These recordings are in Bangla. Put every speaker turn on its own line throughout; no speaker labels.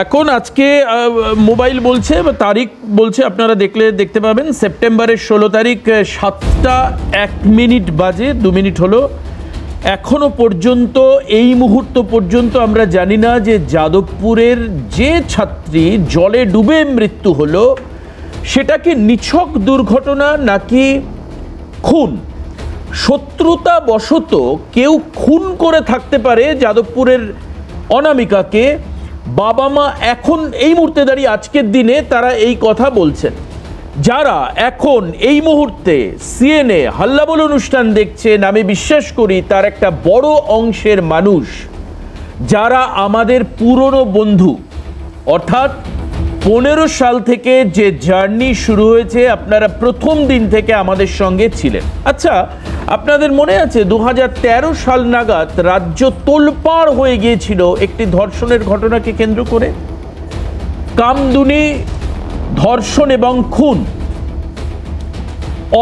এখন আজকে মোবাইল বলছে বা তারিখ বলছে, আপনারা দেখতে পাবেন সেপ্টেম্বরের 16 তারিখ 7টা 1 মিনিট বাজে 2 মিনিট হলো। এখনো পর্যন্ত এই মুহূর্ত পর্যন্ত আমরা জানি না যে যাদবপুরের যে ছাত্রী জলে ডুবে মৃত্যু হলো সেটা কি নিছক দুর্ঘটনা নাকি খুন। শত্রুতা বশত কেউ খুন করে থাকতে পারে যাদবপুরের অনামিকাকে। বাবা মা এখন এই মুহূর্তে দাঁড়িয়ে আজকের দিনে তারা এই কথা বলছেন। যারা এখন এই মুহূর্তে সিএনএ হাল্লাবোল অনুষ্ঠান দেখছেন, আমি বিশ্বাস করি তার একটা বড় অংশের মানুষ যারা আমাদের পুরনো বন্ধু, অর্থাৎ 15 সাল থেকে যে জার্নি শুরু হয়েছে, আপনারা প্রথম দিন থেকে আমাদের সঙ্গে ছিলেন। আচ্ছা, আপনাদের মনে আছে 2013 সাল নাগাদ রাজ্য তোলপাড় হয়ে গিয়েছিল একটি ধর্ষণের ঘটনাকে কেন্দ্র করে। কামদুনি ধর্ষণ এবং খুন,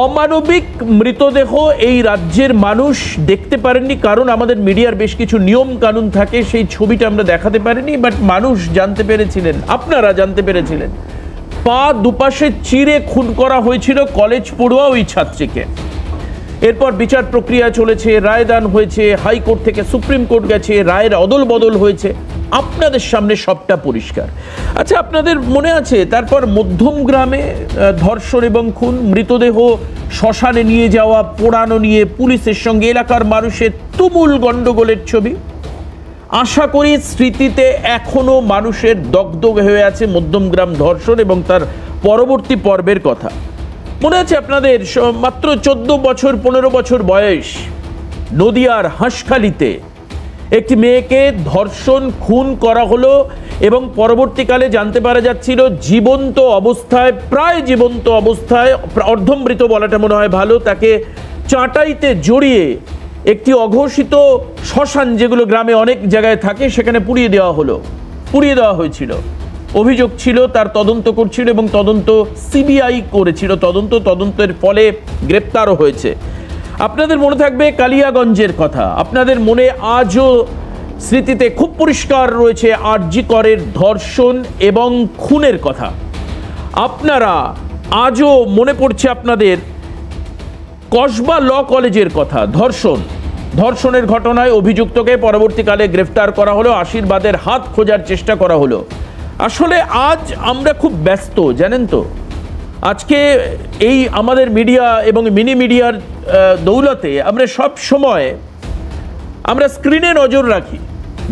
অমানবিক মৃতদেহ এই রাজ্যের মানুষ দেখতে পারেননি, কারণ আমাদের মিডিয়ার বেশ কিছু নিয়ম কানুন থাকে, সেই ছবিটা আমরা দেখাতে পারিনি। বাট মানুষ জানতে পেরেছিলেন, আপনারা জানতে পেরেছিলেন। পা দুপাশে চিরে খুন করা হয়েছিল কলেজ পড়ুয়া ওই ছাত্রীকে। এরপর বিচার প্রক্রিয়া চলেছে, রায়দান হয়েছে, হাইকোর্ট থেকে সুপ্রিম কোর্ট গেছে, রায়ের অদল বদল হয়েছে, আপনাদের সামনে সবটা পরিষ্কার। আচ্ছা, আপনাদের মনে আছে তারপর মধ্যম গ্রামে ধর্ষণ এবং খুন, মৃতদেহ শ্মশানে নিয়ে যাওয়া, পোড়ানো নিয়ে পুলিশের সঙ্গে এলাকার মানুষের তুমুল গন্ডগোলের ছবি। আশা করি স্মৃতিতে এখনো মানুষের দগদগ হয়ে আছে মধ্যমগ্রাম ধর্ষণ এবং তার পরবর্তী পর্বের কথা। মনে আছে আপনাদের, মাত্র 14 বছর 15 বছর বয়স, নদিয়ার হাঁসখালিতে একটি মেয়েকে ধর্ষণ খুন করা হলো এবং পরবর্তীকালে জানতে পারা যাচ্ছিল জীবন্ত অবস্থায়, প্রায় জীবন্ত অবস্থায়, অর্ধমৃত বলাটা মনে হয় ভালো, তাকে চাটাইতে জড়িয়ে একটি অঘোষিত শ্মশান, যেগুলো গ্রামে অনেক জায়গায় থাকে, সেখানে পুড়িয়ে দেওয়া হয়েছিল। অভিযোগ ছিল, তার তদন্ত করছিল এবং তদন্ত সিবিআই করেছিল, তদন্তের ফলে গ্রেপ্তারও হয়েছে। আপনাদের মনে থাকবে কালিয়াগঞ্জের কথা, আপনাদের মনে আজও স্মৃতিতে খুব পরিষ্কার রয়েছে আরজি করের ধর্ষণ এবং খুনের কথা। আপনারা আজও মনে পড়ছে আপনাদের কসবা ল কলেজের কথা, ধর্ষণের ঘটনায় অভিযুক্তকে পরবর্তীকালে গ্রেফতার করা হলো, আশীর্বাদের হাত খোঁজার চেষ্টা করা হলো। আসলে আজ আমরা খুব ব্যস্ত, জানেন তো। আজকে এই আমাদের মিডিয়া এবং মিনি মিডিয়ার দৌলতে আমরা সব সময় আমরা স্ক্রিনে নজর রাখি,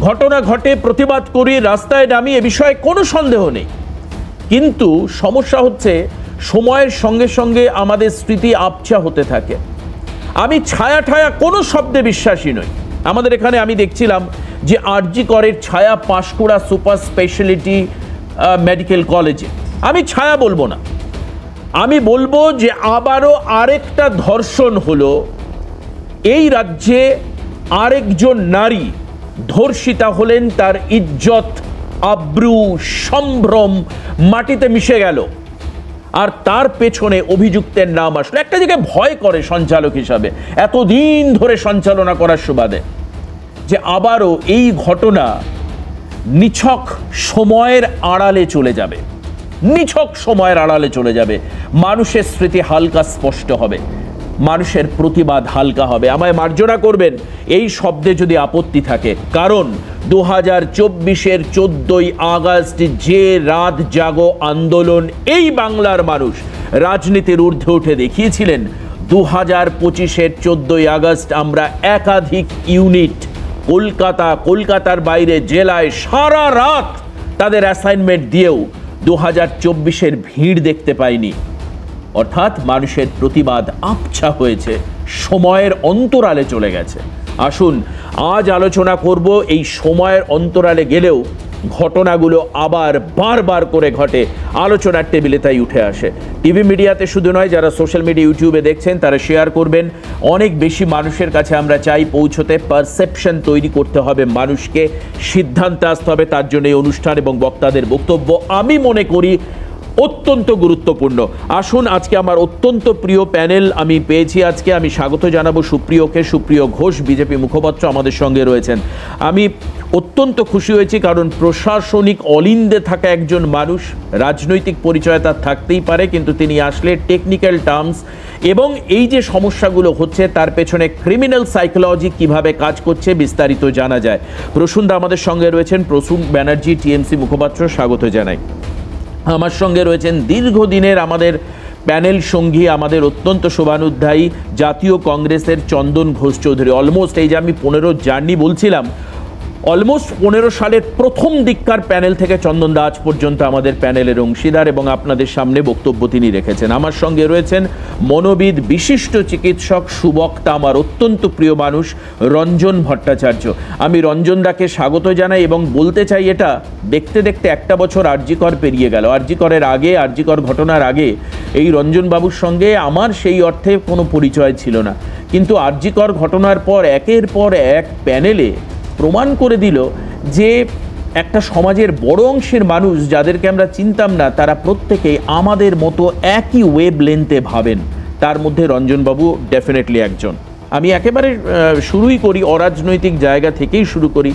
ঘটনা ঘটে, প্রতিবাদ করি, রাস্তায় নামি, এ বিষয়ে কোনো সন্দেহ নেই। কিন্তু সমস্যা হচ্ছে সময়ের সঙ্গে সঙ্গে আমাদের স্মৃতি আবছা হতে থাকে। আমি ছায়া ঠায়া কোনো শব্দে বিশ্বাসী নই। আমাদের এখানে আমি দেখছিলাম যে আরজি করের ছায়া পাঁশকুড়া সুপার স্পেশালিটি মেডিকেল কলেজে। আমি ছায়া বলবো না, আমি বলবো যে আবারও আরেকটা ধর্ষণ হলো এই রাজ্যে। আরেকজন নারী ধর্ষিতা হলেন, তার ইজ্জত, আব্রু, সম্ভ্রম মাটিতে মিশে গেল, আর তার পেছনে অভিযুক্তের নাম আসলো। একটা জায়গায় ভয় করে সঞ্চালক হিসাবে, এতদিন ধরে সঞ্চালনা করার সুবাদে, যে আবারও এই ঘটনা নিছক সময়ের আড়ালে চলে যাবে, মানুষের স্মৃতি হালকা স্পষ্ট হবে, মানুষের প্রতিবাদ হালকা হবে। আমায় মার্জনা করবেন এই শব্দে যদি আপত্তি থাকে, কারণ 2024-এর 14ই আগস্ট যে রাত জাগো আন্দোলন এই বাংলার মানুষ রাজনীতির ঊর্ধ্বে উঠে দেখিয়েছিলেন, 2025-এর 14ই আগস্ট আমরা একাধিক ইউনিট কলকাতার বাইরে জেলায় সারা রাত তাদের অ্যাসাইনমেন্ট দিয়েও 2024-এর ভিড় দেখতে পাইনি। অর্থাৎ মানুষের প্রতিবাদ আবছা হয়েছে, সময়ের অন্তরালে চলে গেছে। আসুন আজ আলোচনা করব এই সময়ের অন্তরালে গেলেও ঘটনাগুলো আবার বারবার করে ঘটে, আলোচনার টেবিলে তাই উঠে আসে। টিভি মিডিয়াতে শুধু নয়, যারা সোশ্যাল মিডিয়া ইউটিউবে দেখছেন তারা শেয়ার করবেন। অনেক বেশি মানুষের কাছে আমরা চাই পৌঁছতে, পারসেপশন তৈরি করতে হবে মানুষকে, সিদ্ধান্তে আসতে হবে, তার জন্য এই অনুষ্ঠান এবং বক্তাদের বক্তব্য আমি মনে করি অত্যন্ত গুরুত্বপূর্ণ। আসুন, আজকে আমার অত্যন্ত প্রিয় প্যানেল আমি পেয়েছি। আজকে আমি স্বাগত জানাবো সুপ্রিয়কে। সুপ্রিয় ঘোষ বিজেপি মুখপাত্র আমাদের সঙ্গে রয়েছেন। আমি অত্যন্ত খুশি হয়েছি, কারণ প্রশাসনিক অলিন্দে থাকা একজন মানুষ, রাজনৈতিক পরিচয় তার থাকতেই পারে, কিন্তু তিনি আসলে টেকনিক্যাল টার্মস এবং এই যে সমস্যাগুলো হচ্ছে তার পেছনে ক্রিমিনাল সাইকোলজি কিভাবে কাজ করছে বিস্তারিত জানা যায়। প্রসূনদা আমাদের সঙ্গে রয়েছেন। প্রসূন ব্যানার্জি, টিএমসি মুখপাত্র, স্বাগত জানাই। আমার সঙ্গে রয়েছেন দীর্ঘদিনের আমাদের প্যানেল সঙ্গী, আমাদের অত্যন্ত শোভানুধ্যায়ী জাতীয় কংগ্রেসের চন্দন ঘোষ চৌধুরী। অলমোস্ট এই যে আমি 15 জার্নি বলছিলাম, অলমোস্ট 15 সালের প্রথম দিককার প্যানেল থেকে চন্দনদা আজ পর্যন্ত আমাদের প্যানেলের অংশীদার এবং আপনাদের সামনে বক্তব্য তিনি রেখেছেন। আমার সঙ্গে রয়েছেন মনোবিদ, বিশিষ্ট চিকিৎসক, সুবক্তা, আমার অত্যন্ত প্রিয় মানুষ রঞ্জন ভট্টাচার্য। আমি রঞ্জনদাকে স্বাগত জানাই এবং বলতে চাই, এটা দেখতে দেখতে একটা বছর আরজিকর পেরিয়ে গেল। আরজিকর ঘটনার আগে এই রঞ্জনবাবুর সঙ্গে আমার সেই অর্থে কোনো পরিচয় ছিল না, কিন্তু আরজিকর ঘটনার পর একের পর এক প্যানেলে প্রমাণ করে দিল যে একটা সমাজের বড় অংশের মানুষ, যাদেরকে আমরা চিনতাম না, তারা প্রত্যেকেই আমাদের মতো একই ওয়েভ লেন্থে ভাবেন। তার মধ্যে রঞ্জনবাবু ডেফিনেটলি একজন। আমি একেবারে শুরুই করি, অরাজনৈতিক জায়গা থেকেই শুরু করি।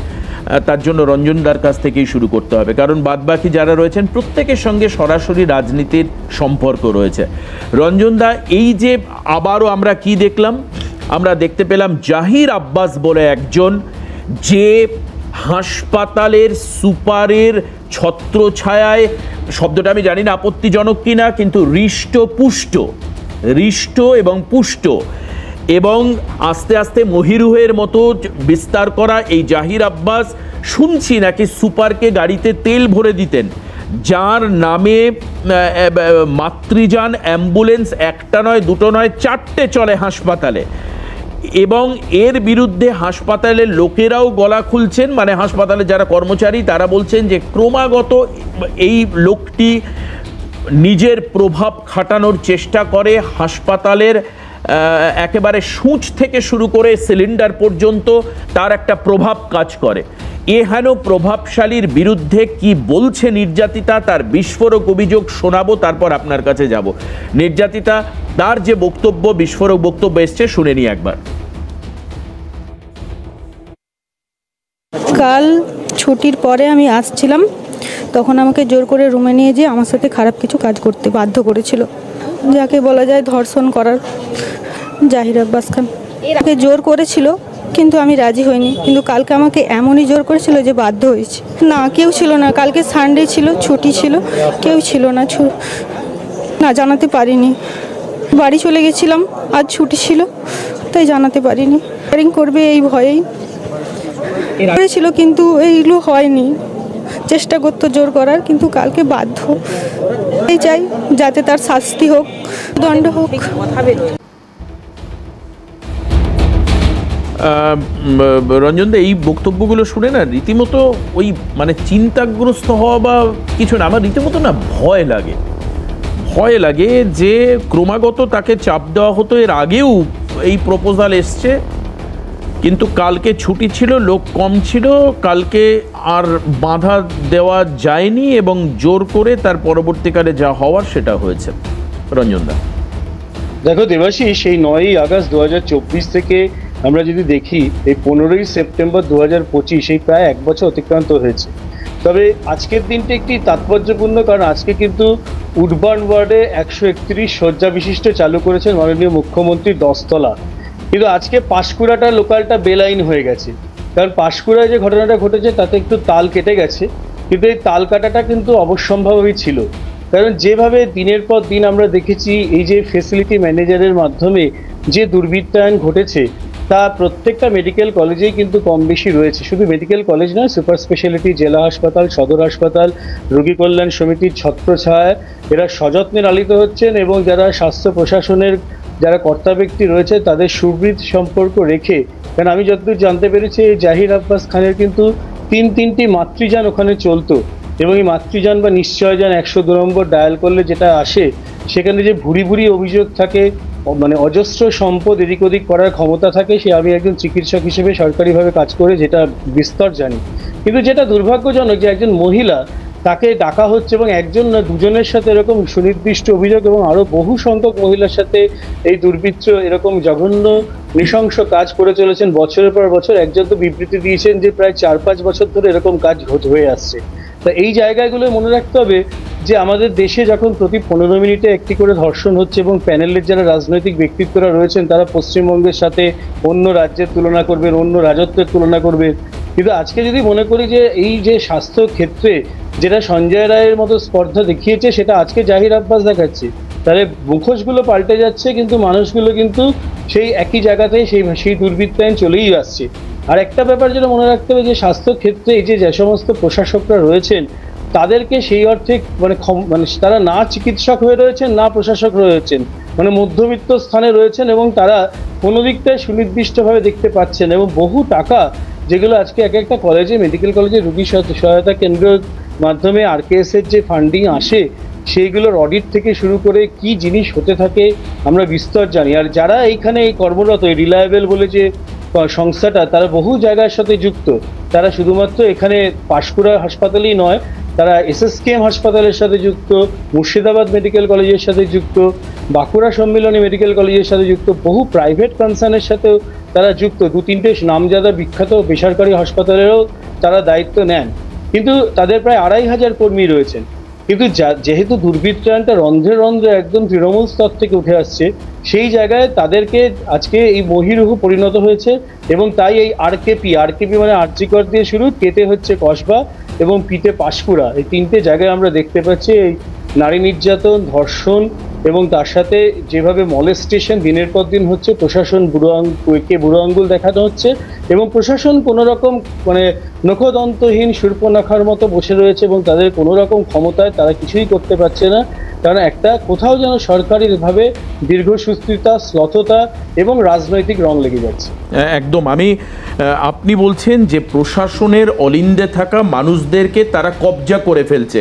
তার জন্য রঞ্জনদার কাছ থেকেই শুরু করতে হবে, কারণ বাদবাকি যারা রয়েছেন প্রত্যেকের সঙ্গে সরাসরি রাজনীতির সম্পর্ক রয়েছে। রঞ্জনদা, এই যে আবারও আমরা কি দেখলাম? আমরা দেখতে পেলাম জাহির আব্বাস বলে একজন, যে হাসপাতালের সুপারের ছত্রছায়ায়, শব্দটা আমি জানি না আপত্তিজনক কিনা, কিন্তু হৃষ্ট এবং পুষ্ট এবং আস্তে আস্তে মহিরুহের মতো বিস্তার করা এই জাহির আব্বাস, শুনছি নাকি সুপারকে গাড়িতে তেল ভরে দিতেন, যার নামে মাতৃযান অ্যাম্বুলেন্স একটা নয়, দুটো নয়, 4টে চলে হাসপাতালে। এবং এর বিরুদ্ধে হাসপাতালের লোকেরাও গলা খুলছেন, মানে হাসপাতালে যারা কর্মচারী তারা বলছেন যে ক্রমাগত এই লোকটি নিজের প্রভাব খাটানোর চেষ্টা করে, হাসপাতালের একেবারে সূঁচ থেকে শুরু করে সিলিন্ডার পর্যন্ত তার একটা প্রভাব কাজ করে। এহেন প্রভাবশালীর বিরুদ্ধে কি বলছে নির্যাতিতা, তার বিস্ফোরক অভিযোগ শোনাবো, তারপর আপনার কাছে যাব। নির্যাতিতা, তার যে বক্তব্য, বিস্ফোরক বক্তব্য এসছে, শুনে নিই একবার।
কাল ছুটির পরে আমি আসছিলাম, তখন আমাকে জোর করে রুমে নিয়ে যেয়ে আমার সাথে খারাপ কিছু কাজ করতে বাধ্য করেছিল, যাকে বলা যায় ধর্ষণ করার। জাহির আব্বাস খান একে জোর করেছিল, কিন্তু আমি রাজি হইনি। কিন্তু কালকে আমাকে এমনই জোর করেছিল যে বাধ্য হয়েছি। না, কেউ ছিল না। কালকে সানডে ছিল, ছুটি ছিল, কেউ ছিল না। না, জানাতে পারিনি। বাড়ি চলে গেছিলাম, আজ ছুটি ছিল, তাই জানাতে পারিনি। রিং করবে এই ভয়েই করেছিল, কিন্তু এইগুলো হয়নি। চেষ্টা করতো জোর করার, কিন্তু কালকে বাধ্য। এই চাই যাতে তার শাস্তি হোক, দণ্ড হোক।
রঞ্জনদা, এই বক্তব্যগুলো শুনে না রীতিমতো ওই মানে চিন্তাগ্রস্ত হওয়া বা কিছু না, আমার রীতিমতো না ভয় লাগে যে ক্রমাগত তাকে চাপ দেওয়া হতো। এর আগেও এই প্রপোজাল এসছে, কিন্তু কালকে ছুটি ছিল, লোক কম ছিল, কালকে আর বাধা দেওয়া যায়নি এবং জোর করে তার পরবর্তীকালে যা হওয়ার সেটা হয়েছে। রঞ্জনদা,
দেখো দেবাশিস, সেই 9ই আগস্ট 2024 থেকে আমরা যদি দেখি, এই 15ই সেপ্টেম্বর 2025, এই প্রায় 1 বছর অতিক্রান্ত হয়েছে। তবে আজকের দিনটি একটি তাৎপর্যপূর্ণ, কারণ আজকে কিন্তু উডবার্ন ওয়ার্ডে 131 শয্যা বিশিষ্ট চালু করেছেন মাননীয় মুখ্যমন্ত্রী 10 তলা। কিন্তু আজকে পাঁশকুড়াটা লোকালটা বেলাইন হয়ে গেছে, কারণ পাঁশকুড়ায় যে ঘটনাটা ঘটেছে তাতে একটু তাল কেটে গেছে, কিন্তু এই তাল কাটাটা কিন্তু অবশ্যম্ভাবী ছিল। কারণ যেভাবে দিনের পর দিন আমরা দেখেছি এই যে ফেসিলিটি ম্যানেজারের মাধ্যমে যে দুর্বৃত্তায়ন ঘটেছে, তা প্রত্যেকটা মেডিকেল কলেজেই কিন্তু কম বেশি রয়েছে। শুধু মেডিকেল কলেজ নয়, সুপার স্পেশালিটি, জেলা হাসপাতাল, সদর হাসপাতাল, রোগী কল্যাণ সমিতির ছত্রছায়ায় এরা সযত্নে লালিত হচ্ছেন এবং যারা স্বাস্থ্য প্রশাসনের যারা কর্তা ব্যক্তি রয়েছে তাদের সুহৃদ সম্পর্ক রেখে, কারণ আমি যতদূর জানতে পেরেছি এই জাহির আব্বাস খানের কিন্তু 3টি মাতৃযান ওখানে চলতো, এবং এই মাতৃযান বা নিশ্চয়যান 102 নম্বর ডায়াল করলে যেটা আসে, সেখানে যে ভুরি ভুরি অভিযোগ থাকে, মানে অজস্র সম্পদ এদিক ওদিক করার ক্ষমতা থাকে, সে আমি একজন চিকিৎসক হিসেবে সরকারিভাবে কাজ করে যেটা বিস্তর জানি। কিন্তু যেটা দুর্ভাগ্যজনক যে একজন মহিলা তাকে ডাকা হচ্ছে এবং একজন না দুজনের সাথে এরকম সুনির্দিষ্ট অভিযোগ এবং আরো বহু সংখ্যক মহিলার সাথে এই দুর্বৃত্ত এরকম জঘন্য নৃশংস কাজ করে চলেছেন বছরের পর বছর। একজন তো বিবৃতি দিয়েছেন যে প্রায় 4-5 বছর ধরে এরকম কাজ হয়ে আসছে। তা এই জায়গাগুলো মনে রাখতে হবে যে আমাদের দেশে যখন প্রতি 15 মিনিটে একটি করে ধর্ষণ হচ্ছে এবং প্যানেলের যারা রাজনৈতিক ব্যক্তিত্বরা রয়েছেন তারা পশ্চিমবঙ্গের সাথে অন্য রাজ্যের তুলনা করবেন, অন্য রাজত্বের তুলনা করবেন, কিন্তু আজকে যদি মনে করি যে এই যে স্বাস্থ্য ক্ষেত্রে যেটা সঞ্জয় রায়ের মতো স্পর্ধা দেখিয়েছে সেটা আজকে জাহির আব্বাস দেখাচ্ছে, তাহলে মুখোশগুলো পাল্টে যাচ্ছে কিন্তু মানুষগুলো কিন্তু সেই একই জায়গাতেই সেই দুর্বৃত্তায়ন চলেই আসছে। আর একটা ব্যাপার যেটা মনে রাখতে হবে যে স্বাস্থ্য ক্ষেত্রে এই যে সমস্ত প্রশাসকরা রয়েছেন তাদেরকে সেই অর্থে মানে তারা না চিকিৎসক হয়ে রয়েছেন না প্রশাসক রয়েছেন, মানে মধ্যবিত্ত স্থানে রয়েছেন এবং তারা কোনো দিকটায় সুনির্দিষ্টভাবে দেখতে পাচ্ছেন এবং বহু টাকা যেগুলো আজকে এক একটা কলেজে মেডিকেল কলেজে রোগী সহায়তা কেন্দ্রের মাধ্যমে RKS এর যে ফান্ডিং আসে সেইগুলোর অডিট থেকে শুরু করে কি জিনিস হতে থাকে আমরা বিস্তর জানি। আর যারা এইখানে এই কর্মরত রিলায়েবল বলে যে সংস্থাটা তারা বহু জায়গার সাথে যুক্ত, তারা শুধুমাত্র এখানে পাঁশকুড়া হাসপাতালেই নয়, তারা SSKM হাসপাতালের সাথে যুক্ত, মুর্শিদাবাদ মেডিকেল কলেজের সাথে যুক্ত, বাঁকুড়া সম্মিলনী মেডিকেল কলেজের সাথে যুক্ত, বহু প্রাইভেট কনসার্নের সাথেও তারা যুক্ত, 2-3টে নামজাদা বিখ্যাত বেসরকারি হাসপাতালেরও তারা দায়িত্ব নেন। কিন্তু তাদের প্রায় 2500 কর্মী রয়েছেন। কিন্তু যেহেতু দুর্বৃত্তায়নটা রন্ধ্রে রন্ধ্রে একদম তৃণমূল স্তর থেকে উঠে আসছে, সেই জায়গায় তাদেরকে আজকে এই বহিরুহ পরিণত হয়েছে এবং তাই এই আরকেপি মানে আরজিকর দিয়ে শুরু, কেটে হচ্ছে কসবা এবং পিতে পাঁশকুড়া, এই 3টে জায়গায় আমরা দেখতে পাচ্ছি এই নারী নির্যাতন, ধর্ষণ এবং তার সাথে যেভাবে মলেস্টেশন দিনের পর দিন হচ্ছে। প্রশাসন বুড়ো আঙ্গুল দেখানো হচ্ছে এবং প্রশাসন কোনো রকম মানে নখদন্তহীন শূর্পণখার মতো বসে রয়েছে এবং তাদের কোনো রকম ক্ষমতায় তারা কিছুই করতে পারছে না, কারণ একটা কোথাও যেন সরকারিভাবে দীর্ঘসূত্রিতা, শ্লথতা এবং রাজনৈতিক রং লেগে যাচ্ছে।
একদম। আপনি বলছেন যে প্রশাসনের অলিন্দে থাকা মানুষদেরকে তারা কবজা করে ফেলছে।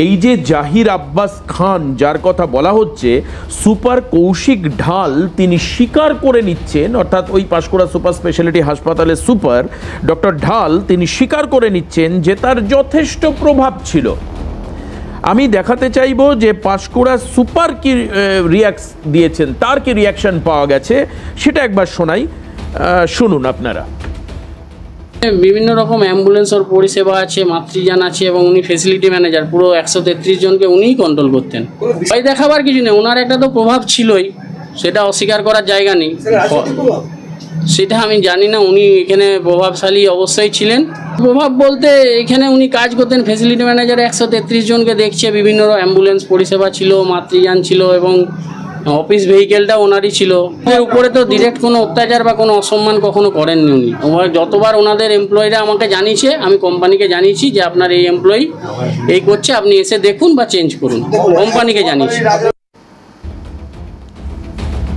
এই যে জাহির আব্বাস খান যার কথা বলা হচ্ছে, সুপার কৌশিক ঢাল তিনি স্বীকার করে নিচ্ছেন, অর্থাৎ ওই পাঁশকুড়া সুপার স্পেশালিটি হাসপাতালের সুপার ডক্টর ঢাল তিনি স্বীকার করে নিচ্ছেন যে তার যথেষ্ট প্রভাব ছিল। আমি দেখাতে চাইব যে পাঁশকুড়া সুপার কি রিয়াক্ট দিয়েছেন, তার কি রিয়াকশন পাওয়া গেছে সেটা একবার শোনাই, শুনুন আপনারা।
বিভিন্ন রকম অ্যাম্বুলেন্সের পরিষেবা আছে, মাতৃযান আছে এবং উনি ফেসিলিটি ম্যানেজার, পুরো 133 জনকে উনিই কন্ট্রোল করতেন। ভয় দেখাবার কিছু নেই, ওনার একটা তো প্রভাব ছিলই, সেটা অস্বীকার করার জায়গা নেই। সেটা আমি জানি না, উনি এখানে প্রভাবশালী অবশ্যই ছিলেন। প্রভাব বলতে এখানে উনি কাজ করতেন, ফেসিলিটি ম্যানেজার 133 জনকে দেখছে, বিভিন্ন অ্যাম্বুলেন্স পরিষেবা ছিল, মাতৃযান ছিল এবং অফিস ভেহিকেলটা ওনারই ছিল। এর উপরে তো ডিরেক্ট কোনো অত্যাচার বা কোনো অসম্মান কখনো করেননি উনি। যতবার ওনাদের এমপ্লয়িরা আমাকে জানিয়েছে, আমি কোম্পানিকে জানিয়েছি যে আপনার এই এমপ্লয়ি এই করছে, আপনি এসে দেখুন বা চেঞ্জ করুন, কোম্পানিকে জানিয়েছি।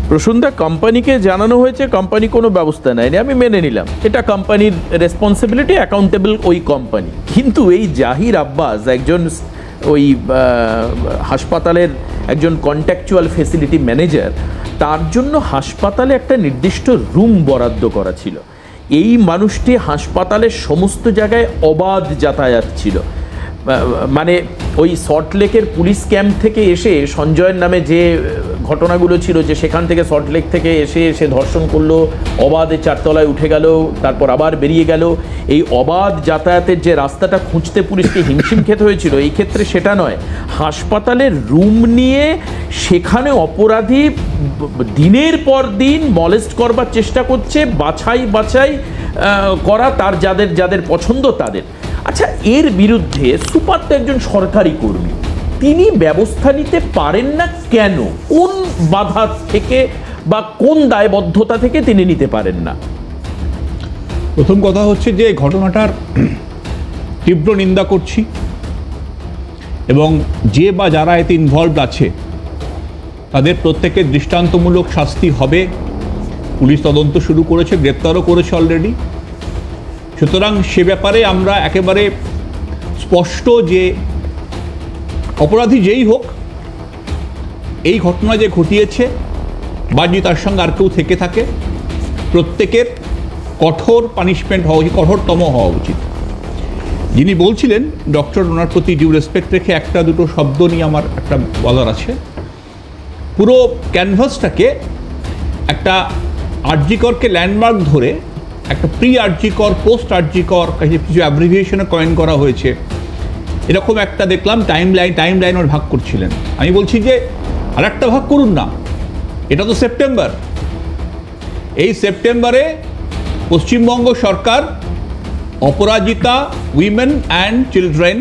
প্রসূনদা, কোম্পানিকে জানানো হয়েছে, কোম্পানি কোনো ব্যবস্থা নেয়নি, আমি মেনে নিলাম, এটা কোম্পানির রেসপন্সিবিলিটি, অ্যাকাউন্টেবল ওই কোম্পানি। কিন্তু এই জাহির আব্বাস একজন ওই হাসপাতালের একজন কন্ট্যাকচুয়াল ফেসিলিটি ম্যানেজার, তার জন্য হাসপাতালে একটা নির্দিষ্ট রুম বরাদ্দ করা ছিল। এই মানুষটি হাসপাতালের সমস্ত জায়গায় অবাধ যাতায়াত ছিল, মানে ওই সল্টলেকের পুলিশ ক্যাম্প থেকে এসে সঞ্জয়ের নামে যে ঘটনাগুলো ছিল, যে সেখান থেকে সল্টলেক থেকে এসে সে ধর্ষণ করলো, অবাধে 4 তলায় উঠে গেল, তারপর আবার বেরিয়ে গেল, এই অবাধ যাতায়াতের যে রাস্তাটা খুঁজতে পুলিশকে হিমশিম খেতে হয়েছিল, এই ক্ষেত্রে সেটা নয়। হাসপাতালের রুম নিয়ে সেখানে অপরাধী দিনের পর দিন মলেস্ট করবার চেষ্টা করছে, বাছাই করা তার যাদের পছন্দ তাদের। আচ্ছা, এর বিরুদ্ধে সুপার তো একজন সরকারি কর্মী, তিনি ব্যবস্থা নিতে পারেন না কেন? কোন বাধা থেকে বা কোন দায়বদ্ধতা থেকে তিনি নিতে পারেন না?
প্রথম কথা হচ্ছে যে ঘটনাটার তীব্র নিন্দা করছি এবং যে বা যারা এতে ইনভলভড আছে তাদের প্রত্যেকের দৃষ্টান্তমূলক শাস্তি হবে। পুলিশ তদন্ত শুরু করেছে, গ্রেপ্তারও করেছে অলরেডি। সুতরাং সে ব্যাপারে আমরা একেবারে স্পষ্ট যে অপরাধী যেই হোক, এই ঘটনা যে ঘটিয়েছে বা যদি তার সঙ্গে আর কেউ থেকে থাকে, প্রত্যেকের কঠোর পানিশমেন্ট হওয়া উচিত, কঠোরতম হওয়া উচিত। যিনি বলছিলেন ডক্টর, ওনার প্রতি ডিউ রেসপেক্ট রেখে একটা দুটো শব্দ নিয়ে আমার একটা বলার আছে। পুরো ক্যানভাসটাকে একটা আরজিকরকে ল্যান্ডমার্ক ধরে একটা প্রি আরজিকর, পোস্ট আরজিকর কিছু অ্যাব্রিভিয়েশনে কয়েন করা হয়েছে, এরকম একটা দেখলাম টাইম লাইন ওর ভাগ করছিলেন। আমি বলছি যে আর একটা ভাগ করুন না, এটা তো সেপ্টেম্বর। এই সেপ্টেম্বরে পশ্চিমবঙ্গ সরকার Aparajita women and children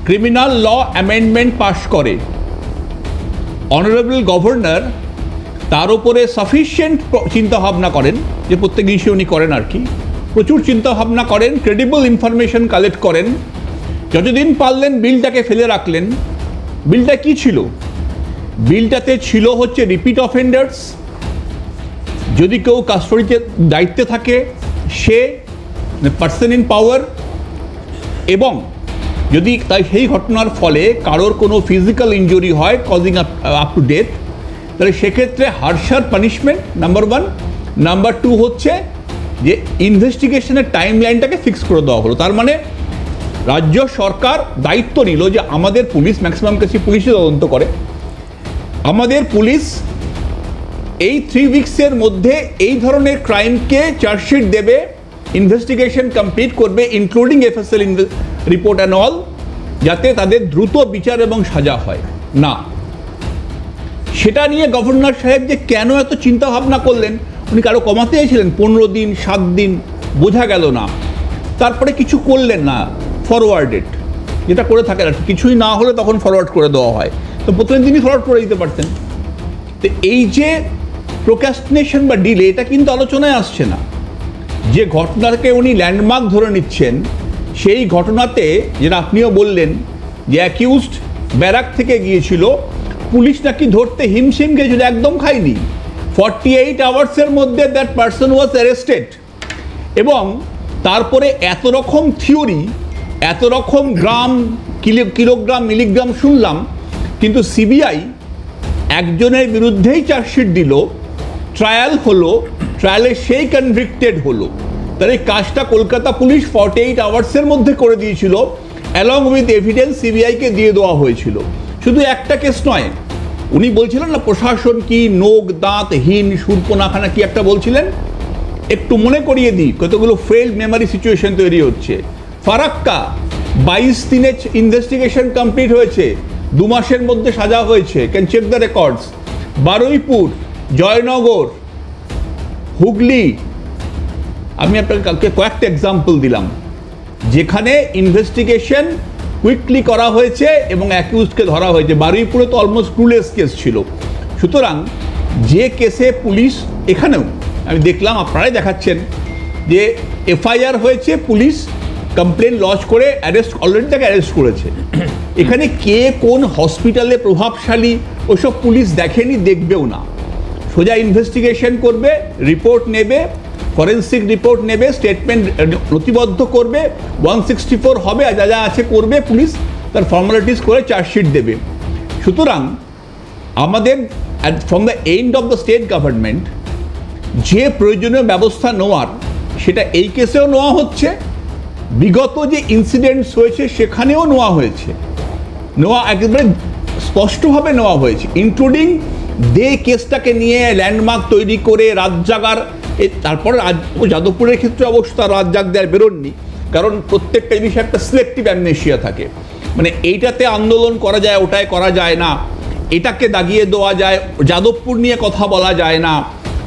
criminal law amendment pass করে। অনারেবল গভর্নর তার উপরে সাফিসিয়েন্ট চিন্তাভাবনা করেন, যে প্রত্যেক জিনিসে উনি করেন আর কি, প্রচুর চিন্তাভাবনা করেন, ক্রেডিবল ইনফরমেশন কালেক্ট করেন। যতদিন পারলেন বিলটাকে ফেলে রাখলেন। বিলটা কি ছিল? বিলটাতে ছিল হচ্ছে রিপিট অফেন্ডার্স, যদি কেউ কাস্টডিতে দায়িত্বে থাকে সে পার্সন ইন পাওয়ার, এবং যদি তাই সেই ঘটনার ফলে কারোর কোনো ফিজিক্যাল ইনজুরি হয় কজিং আপ টু ডেথ, তাহলে সেক্ষেত্রে হার্শার পানিশমেন্ট নাম্বার 1। নাম্বার 2 হচ্ছে যে ইনভেস্টিগেশনের টাইম লাইনটাকে ফিক্স করে দেওয়া হলো। তার মানে রাজ্য সরকার দায়িত্ব নিল যে আমাদের পুলিশ, ম্যাক্সিমাম কেসে পুলিশই তদন্ত করে, আমাদের পুলিশ এই 3 উইকসের মধ্যে এই ধরনের ক্রাইমকে চার্জশিট দেবে, ইনভেস্টিগেশন কমপ্লিট করবে, including FSL report and all, যাতে তাদের দ্রুত বিচার এবং সাজা হয় না। সেটা নিয়ে গভর্নর সাহেব যে কেন এত চিন্তা ভাবনা করলেন, উনি কারো কমাতে চেয়েছিলেন 15 দিন 7 দিন, বোঝা গেল না। তারপরে কিছু করলেন না, ফরওয়ার্ডেড, যেটা করে থাকেন আর কিছুই না হলে তখন ফরওয়ার্ড করে দেওয়া হয়, তো প্রথম দিনই ফরওয়ার্ড করে দিতে পারতেন। তো এই যে প্রোক্রাস্টিনেশন বা ডিলে, এটা কিন্তু আলোচনায় আসছে না। যে ঘটনাকে উনি ল্যান্ডমার্ক ধরে নিচ্ছেন, সেই ঘটনাতে যেটা আপনিও বললেন যে অ্যাকিউজড ব্যারাক থেকে গিয়েছিল, পুলিশ নাকি ধরতে হিমশিম গিয়েছিল, একদম খায়নি। 48 আওয়ার্সের মধ্যে দ্যাট পারসন ওয়াজ অ্যারেস্টেড। এবং তারপরে এত রকম থিওরি, এত রকম গ্রাম, কিলোগ্রাম, মিলিগ্রাম শুনলাম, কিন্তু সিবিআই একজনের বিরুদ্ধেই চার্জশিট দিল, ট্রায়াল হলো, ট্রায়ালে সেই কনভিক্টেড হলো। তার এই কাজটা কলকাতা পুলিশ 48 আওয়ার্সের মধ্যে করে দিয়েছিল, অ্যালং উইথ এভিডেন্স সিবিআইকে দিয়ে দেওয়া হয়েছিল। শুধু একটা কেস নয়, উনি বলছিলেন না প্রশাসন কি নোক দাঁতহীন সুরপনাখানা কি একটা বলছিলেন, একটু মনে করিয়ে দিই, কতগুলো ফেল্ড মেমোরি সিচুয়েশন তৈরি হচ্ছে। ফারাক্কা 22 দিনে ইনভেস্টিগেশন কমপ্লিট হয়েছে, 2 মাসের মধ্যে সাজা হয়েছে, can check the records. Baruipur, Joynagar, Hooghly, আমি আপনাকে কালকে কয়েকটা এক্সাম্পল দিলাম যেখানে ইনভেস্টিগেশন কুইকলি করা হয়েছে এবং অ্যাকিউজকে ধরা হয়েছে। বারুইপুরে তো অলমোস্ট ক্লুলেস কেস ছিল। সুতরাং যে কেসে পুলিশ, এখানেও আমি দেখলাম আপনারাই দেখাচ্ছেন যে এফআইআর হয়েছে, পুলিশ কমপ্লেন লজ করে অ্যারেস্ট, অলরেডি তাকে অ্যারেস্ট করেছে। এখানে কে কোন হসপিটালে প্রভাবশালী ওসব পুলিশ দেখেনি, দেখবেও না। সোজা ইনভেস্টিগেশন করবে, রিপোর্ট নেবে, ফরেন্সিক রিপোর্ট নেবে, স্টেটমেন্ট নথিবদ্ধ করবে, 164 হবে, যা যা আছে করবে, পুলিশ তার ফর্মালিটিস করে চার্জশিট দেবে। সুতরাং আমাদের from the end of the state government যে প্রয়োজনীয় ব্যবস্থা নেওয়ার, সেটা এই কেসেও নেওয়া হচ্ছে, বিগত যে ইনসিডেন্টস হয়েছে সেখানেও নেওয়া হয়েছে, নেওয়া একেবারে স্পষ্টভাবে নেওয়া হয়েছে, ইনক্লুডিং দে কেসটাকে নিয়ে ল্যান্ডমার্ক তৈরি করে রাত জাগার। তারপরে যাদবপুরের ক্ষেত্রে অবশ্য তার রাত জাগ দেওয়ার বেরোননি, কারণ প্রত্যেকটা বিষয়ে একটা সিলেক্টিভ অ্যামনেশিয়া থাকে, মানে এইটাতে আন্দোলন করা যায়, ওটায় করা যায় না, এটাকে দাগিয়ে দেওয়া যায়, যাদবপুর নিয়ে কথা বলা যায় না,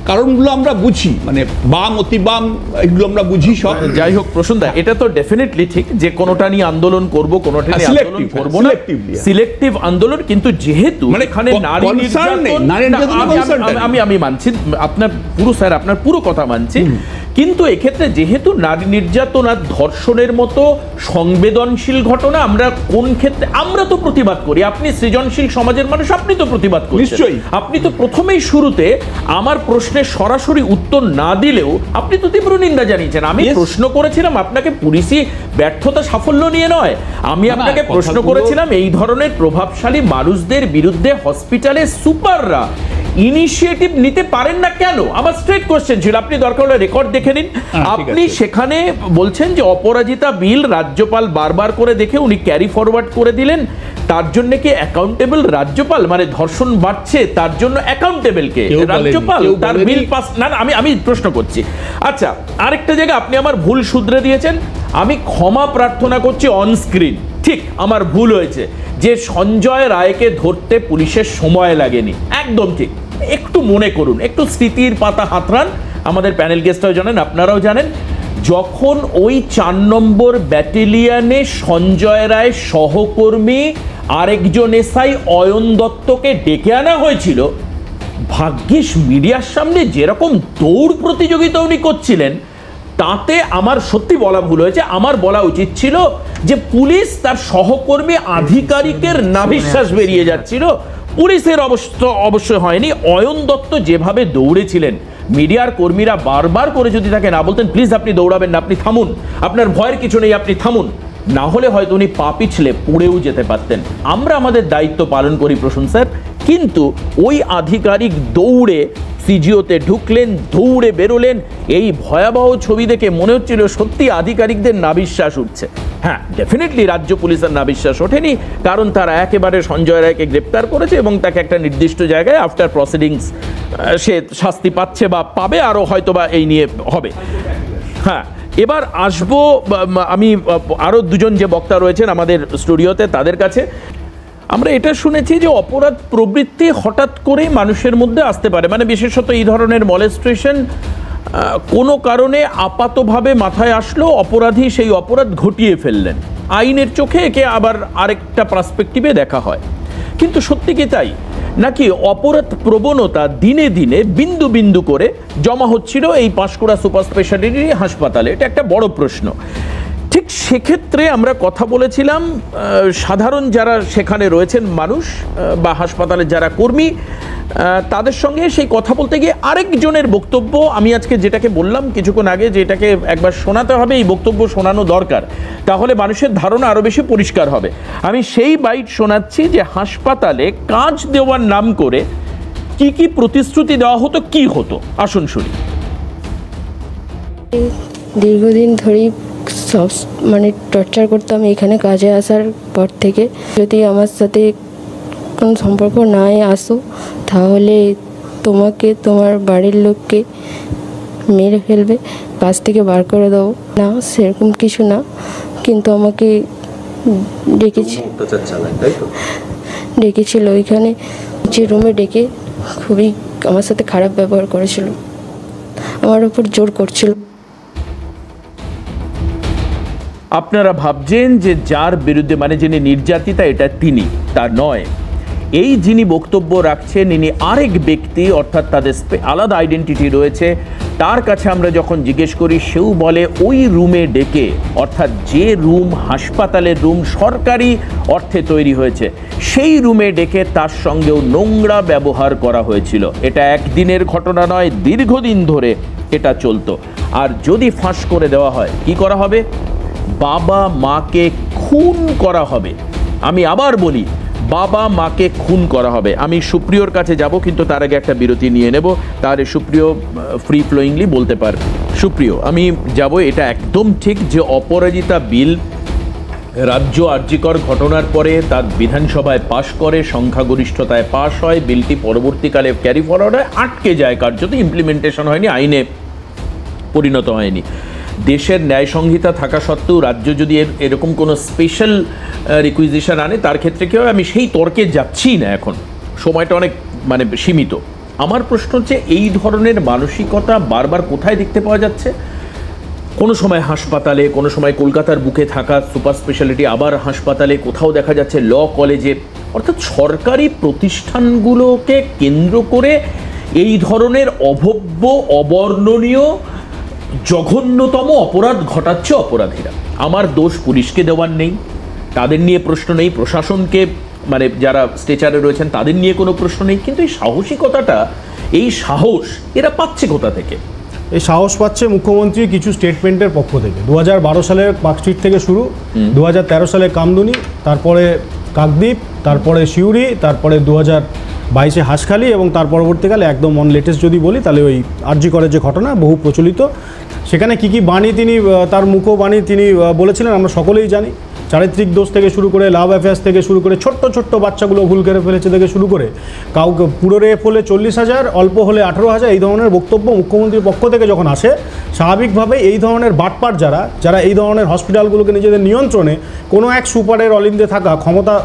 কারণগুলো আমরা বুঝি, মানে বাম অতি বাম এগুলো আমরা বুঝি সব।
যাই হোক প্রসন্দা, এটা তো ডেফিনেটলি ঠিক যে কোনোটা নিয়ে আন্দোলন করব, কোনোটা নিয়ে আন্দোলন করব না, সিলেক্টিভ আন্দোলন। কিন্তু যেহেতু মানে এখানে নারী নির্যাতন, আমি মানছি আপনার পুরো, স্যার আপনার পুরো কথা মানছি, কিন্তু এক্ষেত্রে যেহেতু নারী নির্যাতন আর ধর্ষণের মতো সংবেদনশীল ঘটনা, আমরা কোন ক্ষেত্রে, আমরা তো প্রতিবাদ করি, আপনি সৃজনশীল সমাজের মানুষ, আপনি তো প্রতিবাদ করেন নিশ্চয়ই। আপনি তো প্রথমেই শুরুতে আমার প্রশ্নের সরাসরি উত্তর না দিলেও আপনি তো তীব্র নিন্দা জানিয়েছেন। আমি প্রশ্ন করেছিলাম আপনাকে পুলিশি ব্যর্থতা সাফল্য নিয়ে নয়, আমি আপনাকে প্রশ্ন করেছিলাম এই ধরনের প্রভাবশালী মানুষদের বিরুদ্ধে হসপিটালে সুপাররা ইনিশিয়েটিভ নিতে পারেন না কেন? আমার স্ট্রেট কোশ্চেন ছিল, আপনি দরকার হলে রেকর্ড দেখে নিন। আপনি সেখানে বলছেন যে অপরাজিতা বিল রাজ্যপাল বারবার করে দেখে উনি ক্যারি ফরওয়ার্ড করে দিলেন, তার জন্য কি অ্যাকাউন্টেবল রাজ্যপাল? মানে ধর্ষণ বাড়ছে তার জন্য অ্যাকাউন্টেবল কে? রাজ্যপাল। তার বিল পাস না, আমি প্রশ্ন করছি। আচ্ছা, আরেকটা জায়গা আপনি আমার ভুল শুধরে দিয়েছেন, আমি ক্ষমা প্রার্থনা করছি অন স্ক্রিন। ঠিক, আমার ভুল হয়েছে যে সঞ্জয় রায়কে ধরতে পুলিশের সময় লাগেনি, একদম ঠিক। একটু মনে করুন, একটু স্মৃতির পাতা হাতড়ান। আমাদের প্যানেল গেস্টরাও জানেন, আপনারাও জানেন, যখন ওই 4 নম্বর ব্যাটালিয়নে সঞ্জয় রায় সহকর্মী আরেকজন এসআই অয়ন দত্তকে ডেকে আনা হয়েছিল, ভাগ্যিস মিডিয়ার সামনে যেরকম দৌড় প্রতিযোগিতা উনি করছিলেন, তাতে আমার সত্যি বলা ভুল হয়েছে। আমার বলা উচিত ছিল যে পুলিশ তার সহকর্মী আধিকারিকের নাভিশ্বাস বেরিয়ে যাচ্ছিল, পুলিশের অবশ্যই হয়নি। অয়ন দত্ত যেভাবে দৌড়েছিলেন, মিডিয়ার কর্মীরা বারবার করে যদি তাকে না বলতেন প্লিজ আপনি দৌড়াবেন না, আপনি থামুন, আপনার ভয়ের কিছু নেই, আপনি থামুন, না হলে হয়তো উনি পা পিছলে পড়েও যেতে পারতেন। আমরা আমাদের দায়িত্ব পালন করি প্রসূন স্যার, কিন্তু ওই আধিকারিক দৌড়ে সিজিওতে ঢুকলেন, দৌড়ে বেরোলেন, এই ভয়াবহ ছবি দেখে মনে হচ্ছিল সত্যি আধিকারিকদের নাভিশ্বাস উঠছে। হ্যাঁ, ডেফিনেটলি রাজ্য পুলিশের নাভিশ্বাস ওঠেনি, কারণ তারা একেবারে সঞ্জয় রায়কে গ্রেপ্তার করেছে এবং তাকে একটা নির্দিষ্ট জায়গায় আফটার প্রসিডিংস সে শাস্তি পাচ্ছে বা পাবে, আরও হয়তো বা এই নিয়ে হবে। হ্যাঁ, এবার আসবো আমি আরও দুজন যে বক্তা রয়েছেন আমাদের স্টুডিওতে তাদের কাছে। আমরা এটা শুনেছি যে অপরাধ প্রবৃত্তি হঠাৎ করে মানুষের মধ্যে আসতে পারে, মানে বিশেষত এই ধরনের মলেস্ট্রেশন কোনো কারণে আপাতভাবে মাথায় আসলো, অপরাধী সেই অপরাধ ঘটিয়ে ফেললেন, আইনের চোখে একে আবার আরেকটা পার্সপেক্টিভে দেখা হয়। কিন্তু সত্যি কি তাই, নাকি অপরাধ প্রবণতা দিনে দিনে বিন্দু বিন্দু করে জমা হচ্ছিল এই পাঁশকুড়া সুপার স্পেশালিটি হাসপাতালে? এটা একটা বড় প্রশ্ন। ঠিক সেক্ষেত্রে আমরা কথা বলেছিলাম সাধারণ যারা সেখানে রয়েছেন মানুষ বা হাসপাতালের যারা কর্মী, তাদের সঙ্গে সেই কথা বলতে গিয়ে আরেকজনের বক্তব্য আমি আজকে যেটাকে বললাম কিছুক্ষণ আগে, যেটাকে একবার শোনাতে হবে, এই বক্তব্য শোনানো দরকার, তাহলে মানুষের ধারণা আরও বেশি পরিষ্কার হবে। আমি সেই বাইট শোনাচ্ছি যে হাসপাতালে কাজ দেওয়ার নাম করে কি কি প্রতিশ্রুতি দেওয়া হতো, কি হতো, আসুন শুনি।
দীর্ঘদিন ধরেই সব মানে টর্চার করতাম এখানে কাজে আসার পর থেকে। যদি আমার সাথে কোনো সম্পর্ক নাই আসো তাহলে তোমাকে তোমার বাড়ির লোককে মেরে ফেলবে, কাজ থেকে বার করে দাও। না, সেরকম কিছু না, কিন্তু আমাকে ডেকেছিল ওইখানে যে রুমে ডেকে খুবই আমার সাথে খারাপ ব্যবহার করেছিল, আমার উপর জোর করছিল।
আপনারা ভাবছেন যে যার বিরুদ্ধে মানে যিনি নির্যাতিতা এটা তিনি, তা নয়। এই যিনি বক্তব্য রাখছেন ইনি আরেক ব্যক্তি, অর্থাৎ তাদের আলাদা আইডেন্টিটি রয়েছে। তার কাছে আমরা যখন জিজ্ঞেস করি সেও বলে ওই রুমে ডেকে, অর্থাৎ যে রুম হাসপাতালের রুম সরকারি অর্থে তৈরি হয়েছে, সেই রুমে ডেকে তার সঙ্গেও নোংরা ব্যবহার করা হয়েছিল। এটা একদিনের ঘটনা নয়, দীর্ঘদিন ধরে এটা চলতো। আর যদি ফাঁস করে দেওয়া হয়, কি করা হবে? বাবা মাকে খুন করা হবে। আমি আবার বলি, বাবা মাকে খুন করা হবে। আমি সুপ্রিয়র কাছে যাব, কিন্তু তার আগে একটা বিরতি নিয়ে নেব, তাহলে সুপ্রিয় ফ্রি ফ্লোয়িংলি বলতে পারবে। সুপ্রিয়, আমি যাব, এটা একদম ঠিক যে অপরাজিতা বিল রাজ্য আর্যিকর ঘটনার পরে তার বিধানসভায় পাশ করে, সংখ্যাগরিষ্ঠতায় পাশ হয়, বিলটি পরবর্তীকালে ক্যারি ফরওয়ার্ড হয়, আটকে যায়, কার্যত ইমপ্লিমেন্টেশন হয়নি, আইনে পরিণত হয়নি। দেশের ন্যায় সংহিতা থাকা সত্ত্বেও রাজ্য যদি এরকম কোনো স্পেশাল রিকুইজিশন আনে, তার ক্ষেত্রে কী হবে? আমি সেই তর্কে যাচ্ছি না, এখন সময়টা অনেক মানে সীমিত। আমার প্রশ্ন হচ্ছে এই ধরনের মানসিকতা বারবার কোথায় দেখতে পাওয়া যাচ্ছে? কোনো সময় হাসপাতালে, কোনো সময় কলকাতার বুকে থাকা সুপার স্পেশালিটি, আবার হাসপাতালে, কোথাও দেখা যাচ্ছে ল কলেজে, অর্থাৎ সরকারি প্রতিষ্ঠানগুলোকে কেন্দ্র করে এই ধরনের অভব্য, অবর্ণনীয়, জঘন্যতম অপরাধ ঘটাচ্ছে অপরাধীরা। আমার দোষ পুলিশকে দেওয়ার নেই, তাদের নিয়ে প্রশ্ন নেই, প্রশাসনকে মানে যারা স্ট্রেচারে রয়েছেন তাদের নিয়ে কোনো প্রশ্ন নেই, কিন্তু এই সাহসিকতাটা, এই সাহস এরা পাচ্ছে কোথা থেকে?
এই সাহস পাচ্ছে মুখ্যমন্ত্রী কিছু স্টেটমেন্টের পক্ষ থেকে। 2012 সালে পার্কস্ট্রিট থেকে শুরু, 2013 সালে কামদুনি, তারপরে কাকদ্বীপ, তারপরে সিউড়ি, তারপরে 22 হাঁসখালি এবং তার পরবর্তীকালে একদম অন লেটেস্ট যদি বলি তাহলে ওই আরজি করের যে ঘটনা বহু প্রচলিত, সেখানে কী কী বাণী তিনি তার মুখবাণী তিনি বলেছিলেন আমরা সকলেই জানি। চারিত্রিক দোষ থেকে শুরু করে লাভ অ্যাফেয়ার্স থেকে শুরু করে ছোট্ট ছোট্ট বাচ্চাগুলো ভুল করে ফেলেছে থেকে শুরু করে কাউকে পুরো রেপ হলে 40,000, অল্প হলে 18,000, এই ধরনের বক্তব্য মুখ্যমন্ত্রীর পক্ষ থেকে যখন আসে, স্বাভাবিকভাবে এই ধরনের বাটপাট যারা এই ধরনের হসপিটালগুলোকে নিজেদের নিয়ন্ত্রণে কোনো এক সুপারের অলিন্দে থাকা ক্ষমতা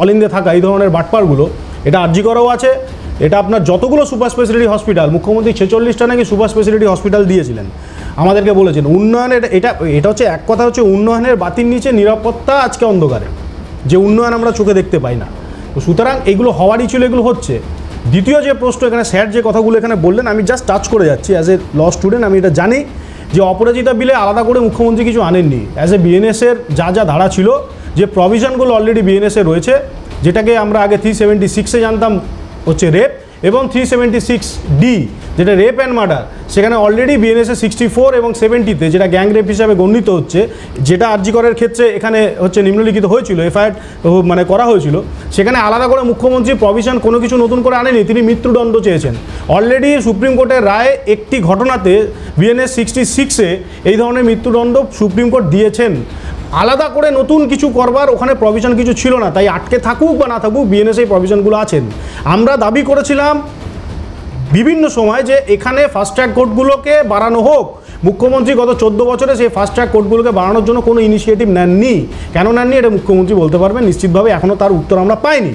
অলিন্দে থাকা এই ধরনের বাটপাটগুলো, এটা আরজি করেও আছে, এটা আপনার যতগুলো সুপার স্পেশালিটি হসপিটাল, মুখ্যমন্ত্রী 46টা নাকি সুপার স্পেশালিটি হসপিটাল দিয়েছিলেন, আমাদেরকে বলেছেন উন্নয়নের এটা হচ্ছে এক কথা হচ্ছে উন্নয়নের বাতির নিচে নিরাপত্তা আজকে অন্ধকারে, যে উন্নয়ন আমরা চোখে দেখতে পাই না। তো সুতরাং এগুলো হওয়ারই ছিল, এগুলো হচ্ছে। দ্বিতীয় যে প্রশ্ন এখানে স্যার যে কথাগুলো এখানে বললেন, আমি জাস্ট টাচ করে যাচ্ছি। অ্যাজ এ ল স্টুডেন্ট আমি এটা জানি যে অপরাজিতা বিলে আলাদা করে মুখ্যমন্ত্রী কিছু আনেননি। অ্যাজ এ বিএনএসের যা ধারা ছিল, যে প্রভিশনগুলো অলরেডি বিএনএসে রয়েছে, যেটাকে আমরা আগে 376-এ জানতাম হচ্ছে রেপ, এবং 376D যেটা রেপ অ্যান্ড মার্ডার, সেখানে অলরেডি বিএনএসএ 64 এবং 70-তে যেটা গ্যাং রেপ হিসাবে গণ্যিত হচ্ছে, যেটা আরজি করের ক্ষেত্রে এখানে হচ্ছে নিম্নলিখিত হয়েছিল, এফআইআর মানে করা হয়েছিল, সেখানে আলাদা করে মুখ্যমন্ত্রী প্রভিশন কোনো কিছু নতুন করে আনেনি, তিনি মৃত্যুদণ্ড চেয়েছেন। অলরেডি সুপ্রিম কোর্টের রায় একটি ঘটনাতে বিএনএস 66-এ এই ধরনের মৃত্যুদণ্ড সুপ্রিম কোর্ট দিয়েছেন। আলাদা করে নতুন কিছু করবার ওখানে প্রভিশন কিছু ছিল না, তাই আটকে থাকুক বা না থাকুক বিএনএস এই প্রভিশনগুলো আছেন। আমরা দাবি করেছিলাম বিভিন্ন সময় যে এখানে ফাস্ট ট্র্যাক কোর্টগুলোকে বাড়ানো হোক। মুখ্যমন্ত্রী গত 14 বছরে সেই ফাস্ট ট্র্যাক কোর্টগুলোকে বাড়ানোর জন্য কোনো ইনিশিয়েটিভ নেননি। কেন নেননি এটা মুখ্যমন্ত্রী বলতে পারবেন, নিশ্চিতভাবে এখনও তার উত্তর আমরা পাইনি।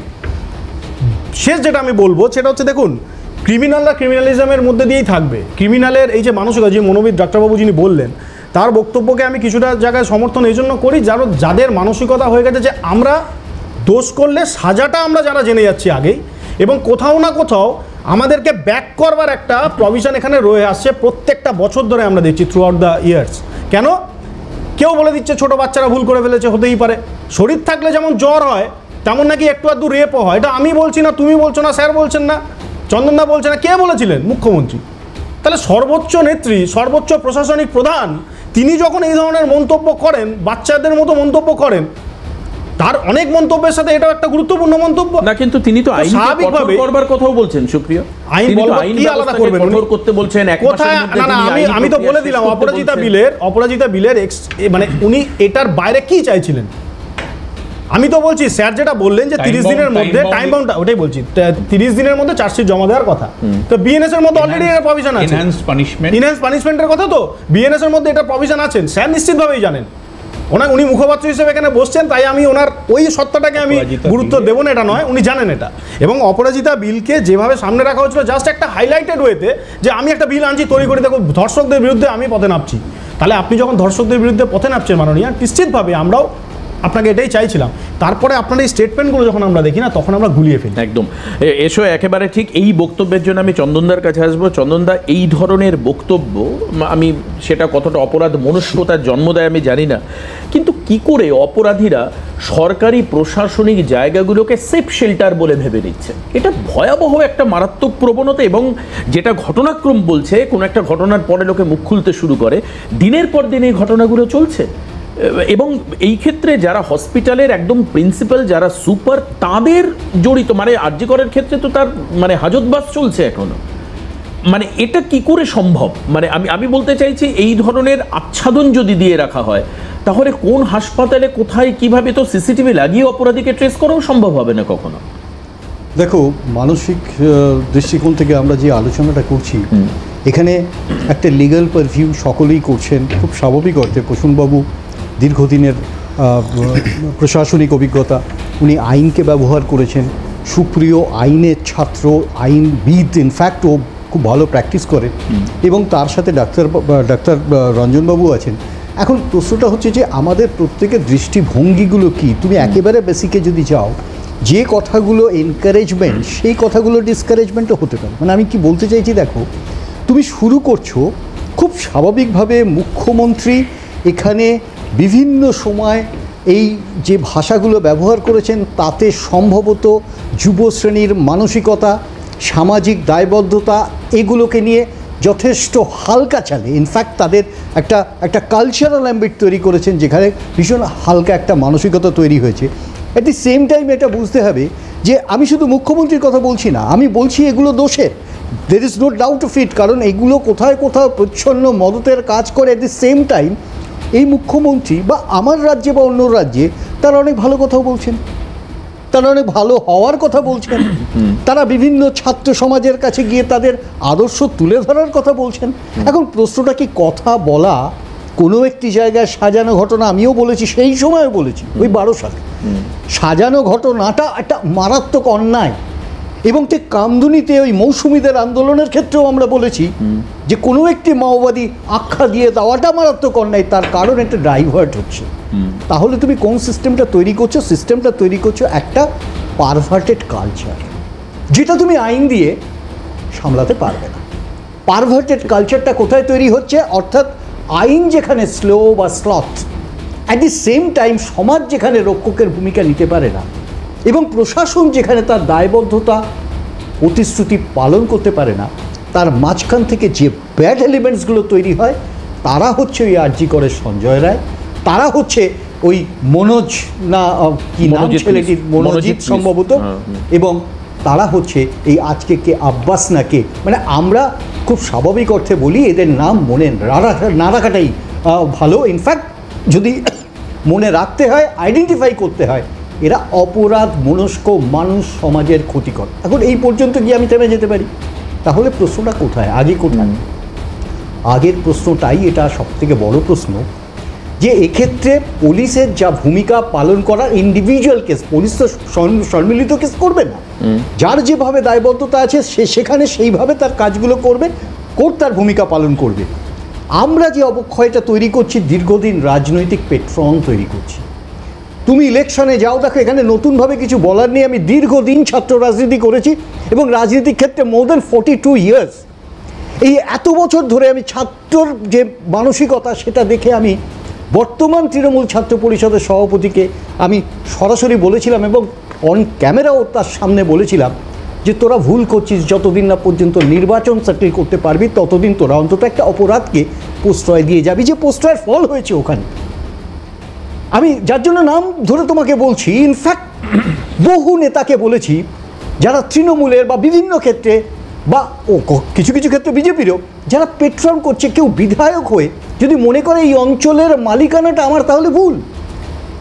শেষ যেটা আমি বলবো সেটা হচ্ছে, দেখুন, ক্রিমিনালরা ক্রিমিনালিজমের মধ্যে দিয়েই থাকবে। ক্রিমিনালের এই যে মানসিকতা, যে মনোবিদ ডাক্তারবাবু যিনি বললেন, তার বক্তব্যকে আমি কিছুটা জায়গায় সমর্থন এই জন্য করি, যাদের মানসিকতা হয়ে গেছে যে আমরা দোষ করলে সাজাটা আমরা যারা জেনে যাচ্ছি আগেই, এবং কোথাও না কোথাও আমাদেরকে ব্যাক করবার একটা প্রভিশন এখানে রয়ে আসছে প্রত্যেকটা বছর ধরে আমরা দেখছি থ্রু আউট দ্য ইয়ার্স। কেন? কেউ বলে দিচ্ছে ছোটো বাচ্চারা ভুল করে ফেলেছে, হতেই পারে। শরীর থাকলে যেমন জ্বর হয়, তেমন নাকি একটু আধটু রেপও হয়। এটা আমি বলছি না, তুমি বলছো না, স্যার বলছেন না, চন্দনদা বলছে না, কে বলেছিলেন? মুখ্যমন্ত্রী। তাহলে সর্বোচ্চ নেত্রী, সর্বোচ্চ প্রশাসনিক প্রধান, তিনি যখন এই ধরনের মন্তব্য করেন, বাচ্চাদের মতো মন্তব্য করেন, তার অনেক মন্তব্যের সাথে এটাও একটা গুরুত্বপূর্ণ মন্তব্য না। কিন্তু তিনি তো
স্বাভাবিকভাবে করবার কথাও বলছেন সুপ্রিয়,
আইন কি আলাদা করবেন,
কঠোর করতে বলছেন।
কোথায়? না, আমি তো বলে দিলাম অপরাজিতা বিলের মানে উনি এটার বাইরে কি চাইছিলেন। আমি তো বলছি স্যার যেটা বললেন যে 30 দিনের মধ্যে টাইম বাউন্ড, ওটাই বলছি, 30 দিনের মধ্যে চার্জশিট জমা দেওয়ার কথা। তো বিএনএস এর মধ্যে অলরেডি এর প্রভিশন আছে, এনহ্যান্স পানিশমেন্টের কথা, তো বিএনএস এর মধ্যে এটা প্রভিশন আছেন, স্যার নিশ্চিতভাবেই জানেন। উনি মুখপাত্র হিসেবে এখানে বসছেন, তাই আমি ওনার ওই সত্যটাকে আমি গুরুত্ব দেবো না, এটা নয়, উনি জানেন এটা। এবং অপরাজিতা বিলকে যেভাবে সামনে রাখা হয়েছিল জাস্ট একটা হাইলাইটেড ওয়েতে, যে আমি একটা বিল আনছি তৈরি করে, দেখো ধর্ষকদের বিরুদ্ধে আমি পথে নামছি। তাহলে আপনি যখন ধর্ষকদের বিরুদ্ধে পথে নামছেন মাননীয়, নিশ্চিতভাবে আমরাও আপনাকে এটাই চাইছিলাম। তারপরে আপনার এই স্টেটমেন্টগুলো যখন আমরা দেখি না, তখন আমরা গুলিয়ে ফেলি।
একদম এসো, একেবারে ঠিক। এই বক্তব্যের জন্য আমি চন্দনদার কাছে আসবো। চন্দনদা, এই ধরনের বক্তব্য, আমি সেটা কতটা অপরাধ মনস্কতার জন্ম দেয় আমি জানি না, কিন্তু কি করে অপরাধীরা সরকারি প্রশাসনিক জায়গাগুলোকে সেফ শেল্টার বলে ভেবে নিচ্ছে, এটা ভয়াবহ একটা মারাত্মক প্রবণতা। এবং যেটা ঘটনাক্রম বলছে, কোনো একটা ঘটনার পরে লোকে মুখ খুলতে শুরু করে, দিনের পর দিন এই ঘটনাগুলো চলছে। এবং এই ক্ষেত্রে যারা হসপিটালের একদম প্রিন্সিপাল, যারা সুপার, তাদের জড়িত, মানে আরজি করের ক্ষেত্রে তো তার মানে হাজতবাস চলছে এখনো। মানে এটা কি করে সম্ভব? মানে আমি বলতে চাইছি, এই ধরনের আচ্ছাদন যদি দিয়ে রাখা হয়, তাহলে কোন হাসপাতালে কোথায় কিভাবে, তো সিসিটিভি লাগিয়ে অপরাধীকে ট্রেস করাও সম্ভব হবে না কখনো।
দেখো, মানসিক দৃষ্টিকোণ থেকে আমরা যে আলোচনাটা করছি, এখানে একটা লিগ্যাল পারভিউ সকলেই করছেন খুব স্বাভাবিক অর্থে। প্রসূনবাবু দীর্ঘদিনের প্রশাসনিক অভিজ্ঞতা, উনি আইনকে ব্যবহার করেছেন, সুপ্রিয় আইনের ছাত্র, আইনবিদ, ইনফ্যাক্ট ও খুব ভালো প্র্যাকটিস করে, এবং তার সাথে ডাক্তার রঞ্জনবাবু আছেন। এখন প্রশ্নটা হচ্ছে যে আমাদের প্রত্যেকের দৃষ্টিভঙ্গিগুলো কি। তুমি একেবারে বেসিকে যদি যাও, যে কথাগুলো এনকারেজমেন্ট, সেই কথাগুলো ডিসকারেজমেন্টও হতে পারে। মানে আমি কি বলতে চাইছি, দেখো, তুমি শুরু করছো খুব স্বাভাবিকভাবে, মুখ্যমন্ত্রী এখানে বিভিন্ন সময় এই যে ভাষাগুলো ব্যবহার করেছেন, তাতে সম্ভবত যুব শ্রেণীর মানসিকতা, সামাজিক দায়বদ্ধতা, এগুলোকে নিয়ে যথেষ্ট হালকা চালে। ইনফ্যাক্ট তাদের একটা কালচারাল অ্যাম্বিট তৈরি করেছেন, যেখানে ভীষণ হালকা একটা মানসিকতা তৈরি হয়েছে। অ্যাট দি সেম টাইম এটা বুঝতে হবে যে আমি শুধু মুখ্যমন্ত্রীর কথা বলছি না, আমি বলছি এগুলো দোষের, there is no doubt of it, কারণ এগুলো কোথায় কোথাও প্রচ্ছন্ন মদতের কাজ করে। অ্যাট দি সেম টাইম এই মুখ্যমন্ত্রী বা আমার রাজ্যে বা অন্য রাজ্যে তারা অনেক ভালো কথাও বলছেন, তারা অনেক ভালো হওয়ার কথা বলছেন, তারা বিভিন্ন ছাত্র সমাজের কাছে গিয়ে তাদের আদর্শ তুলে ধরার কথা বলছেন। এখন প্রশ্নটা কি কথা বলা কোনো একটি জায়গায় সাজানো ঘটনা, আমিও বলেছি, সেই সময়ও বলেছি ওই 12 সালে সাজানো ঘটনাটা একটা মারাত্মক অন্যায়। এবং ঠিক কামদুনিতে ওই মৌসুমীদের আন্দোলনের ক্ষেত্রেও আমরা বলেছি যে কোনো একটি মাওবাদী আখ্যা দিয়ে দেওয়াটা মারাত্মক অন্যায়, তার কারণ একটা ডাইভার্ট হচ্ছে। তাহলে তুমি কোন সিস্টেমটা তৈরি করছো? সিস্টেমটা তৈরি করছো একটা পারভার্টেড কালচার, যেটা তুমি আইন দিয়ে সামলাতে পারবে না। পারভার্টেড কালচারটা কোথায় তৈরি হচ্ছে? অর্থাৎ আইন যেখানে স্লো বা sloth, at the same time সমাজ যেখানে রক্ষকের ভূমিকা নিতে পারে না, এবং প্রশাসন যেখানে তার দায়বদ্ধতা প্রতিশ্রুতি পালন করতে পারে না, তার মাঝখান থেকে যে ব্যাড এলিমেন্টসগুলো তৈরি হয় তারা হচ্ছে ওই আরজি করের সঞ্জয় রায়, তারা হচ্ছে ওই মনোজ না কি নাম ছেলেটির, মনোজিৎ সম্ভবত, এবং তারা হচ্ছে এই আজকে কে আব্বাস না কে, মানে আমরা খুব স্বাভাবিক অর্থে বলি এদের নাম মনে না রাখাটাই ভালো। ইনফ্যাক্ট যদি মনে রাখতে হয়, আইডেন্টিফাই করতে হয়, এরা অপরাধ মনস্ক মানুষ, সমাজের ক্ষতিকর। এখন এই পর্যন্ত গিয়ে আমি থেমে যেতে পারি, তাহলে প্রশ্নটা কোথায়? আগে কোথায়? আগের প্রশ্নটাই এটা সবথেকে বড় প্রশ্ন, যে এক্ষেত্রে পুলিশের যা ভূমিকা পালন করার, ইন্ডিভিজুয়াল কেস, পুলিশ তো সম্মিলিত কেস করবে না, যার যেভাবে দায়বদ্ধতা আছে সে সেখানে সেইভাবে তার কাজগুলো করবে, কোর্ট তার ভূমিকা পালন করবে। আমরা যে অবক্ষয়টা তৈরি করছি, দীর্ঘদিন রাজনৈতিক পেট্রন তৈরি করছি। তুমি ইলেকশনে যাও, দেখো এখানে নতুনভাবে কিছু বলার নেই। আমি দীর্ঘদিন ছাত্র রাজনীতি করেছি এবং রাজনীতির ক্ষেত্রে মোর দ্যান 42 ইয়ার্স। এই এত বছর ধরে আমি ছাত্রর যে মানসিকতা সেটা দেখে আমি বর্তমান তৃণমূল ছাত্র পরিষদের সভাপতিকে আমি সরাসরি বলেছিলাম এবং অন ক্যামেরাও তার সামনে বলেছিলাম যে তোরা ভুল করছিস, যতদিন না পর্যন্ত নির্বাচন সেটেল করতে পারবি ততদিন তোরা অন্তত একটা অপরাধকে প্রশ্রয় দিয়ে যাবি, যে প্রশ্রয়ের ফল হয়েছে ওখানে। আমি যার জন্য নাম ধরে তোমাকে বলছি, ইনফ্যাক্ট বহু নেতাকে বলেছি যারা তৃণমূলের বা বিভিন্ন ক্ষেত্রে বা কিছু কিছু ক্ষেত্রে বিজেপিরও যারা পেট্রন করছে, কেউ বিধায়ক হয়ে যদি মনে করে এই অঞ্চলের মালিকানাটা আমার, তাহলে ভুল।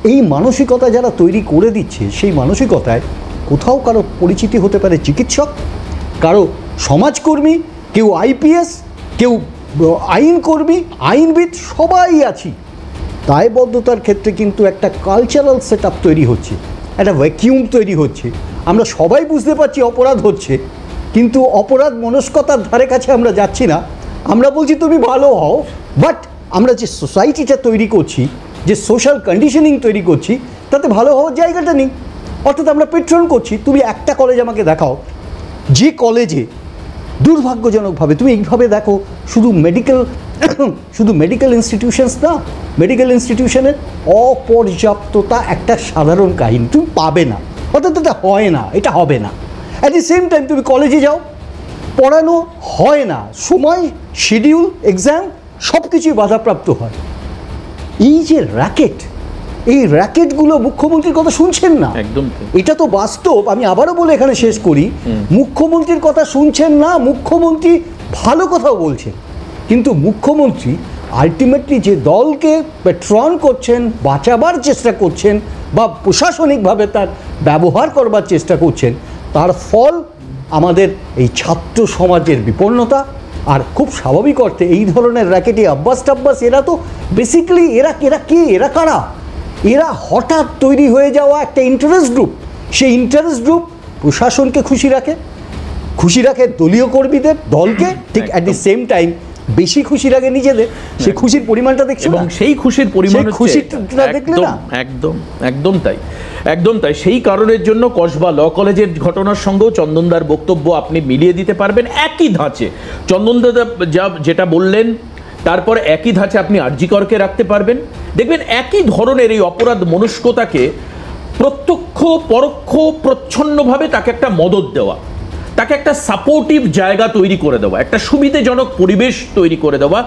এই মানসিকতা যারা তৈরি করে দিচ্ছে, সেই মানসিকতায় কোথাও কারো পরিচিতি হতে পারে চিকিৎসক, কারো সমাজকর্মী, কেউ আইপিএস, কেউ আইনকর্মী, আইনবিদ, সবাই আছি। দায়বদ্ধতার ক্ষেত্রে কিন্তু একটা কালচারাল সেট আপ তৈরি হচ্ছে, একটা ভ্যাকিউম তৈরি হচ্ছে। আমরা সবাই বুঝতে পারছি অপরাধ হচ্ছে, কিন্তু অপরাধ মনস্কতার ধারে কাছে আমরা যাচ্ছি না। আমরা বলছি তুমি ভালো হও, বাট আমরা যে সোসাইটিটা তৈরি করছি, যে সোশ্যাল কন্ডিশনিং তৈরি করছি, তাতে ভালো হওয়ার জায়গাটা নেই। অর্থাৎ আমরা পেট্রন করছি। তুমি একটা কলেজ আমাকে দেখাও যে কলেজে দুর্ভাগ্যজনকভাবে, তুমি এইভাবে দেখো, শুধু মেডিকেল ইনস্টিটিউশনস না, মেডিকেল ইনস্টিটিউশনের অপর্যাপ্ততা একটা সাধারণ কাহিনী, তুমি পাবে না, অর্থাৎ এটা হয় না, এটা হবে না। অ্যাট দি সেম টাইম তুমি কলেজে যাও, পড়ানো হয় না, সময়, শিডিউল, এক্সাম সব কিছুই বাধাপ্রাপ্ত হয়। এই যে র্যাকেট, এই র্যাকেটগুলো মুখ্যমন্ত্রীর কথা শুনছেন না, একদম এটা তো বাস্তব। আমি আবারও বলে এখানে শেষ করি, মুখ্যমন্ত্রীর কথা শুনছেন না, মুখ্যমন্ত্রী ভালো কথাও বলছেন, কিন্তু মুখ্যমন্ত্রী আলটিমেটলি যে দলকে পেট্রন করছেন, বাঁচাবার চেষ্টা করছেন বা প্রশাসনিকভাবে তার ব্যবহার করবার চেষ্টা করছেন, তার ফল আমাদের এই ছাত্র সমাজের বিপন্নতা। আর খুব স্বাভাবিক অর্থে এই ধরনের র্যাকেটে আব্বাস টাব্বাস, এরা তো বেসিক্যালি এরা কে, এরা কারা? এরা হঠাৎ তৈরি হয়ে যাওয়া একটা ইন্টারেস্ট গ্রুপ। সেই ইন্টারেস্ট গ্রুপ প্রশাসনকে খুশি রাখে দলীয় কর্মীদের, দলকে, ঠিক অ্যাট দি সেম টাইম বেশি খুশি রাখে নিজেদের। সেই খুশির পরিমাণটা দেখছো, এবং
সেই খুশির পরিমাণ
খুশিটা দেখলে না,
একদম তাই। সেই কারণের জন্য কসবা ল কলেজের ঘটনার সঙ্গেও চন্দনদার বক্তব্য আপনি মিলিয়ে দিতে পারবেন একই ধাঁচে। চন্দনদা যেটা বললেন, তারপরে একই ধাঁচে আপনি আরজি করকে রাখতে পারবেন। দেখবেন একই ধরনের এই অপরাধ মনস্কতাকে প্রত্যক্ষ পরোক্ষ প্রচ্ছন্নভাবে তাকে একটা মদত দেওয়া, তাকে একটা সাপোর্টিভ জায়গা তৈরি করে দেওয়া, একটা সুবিধাজনক পরিবেশ তৈরি করে দেওয়া,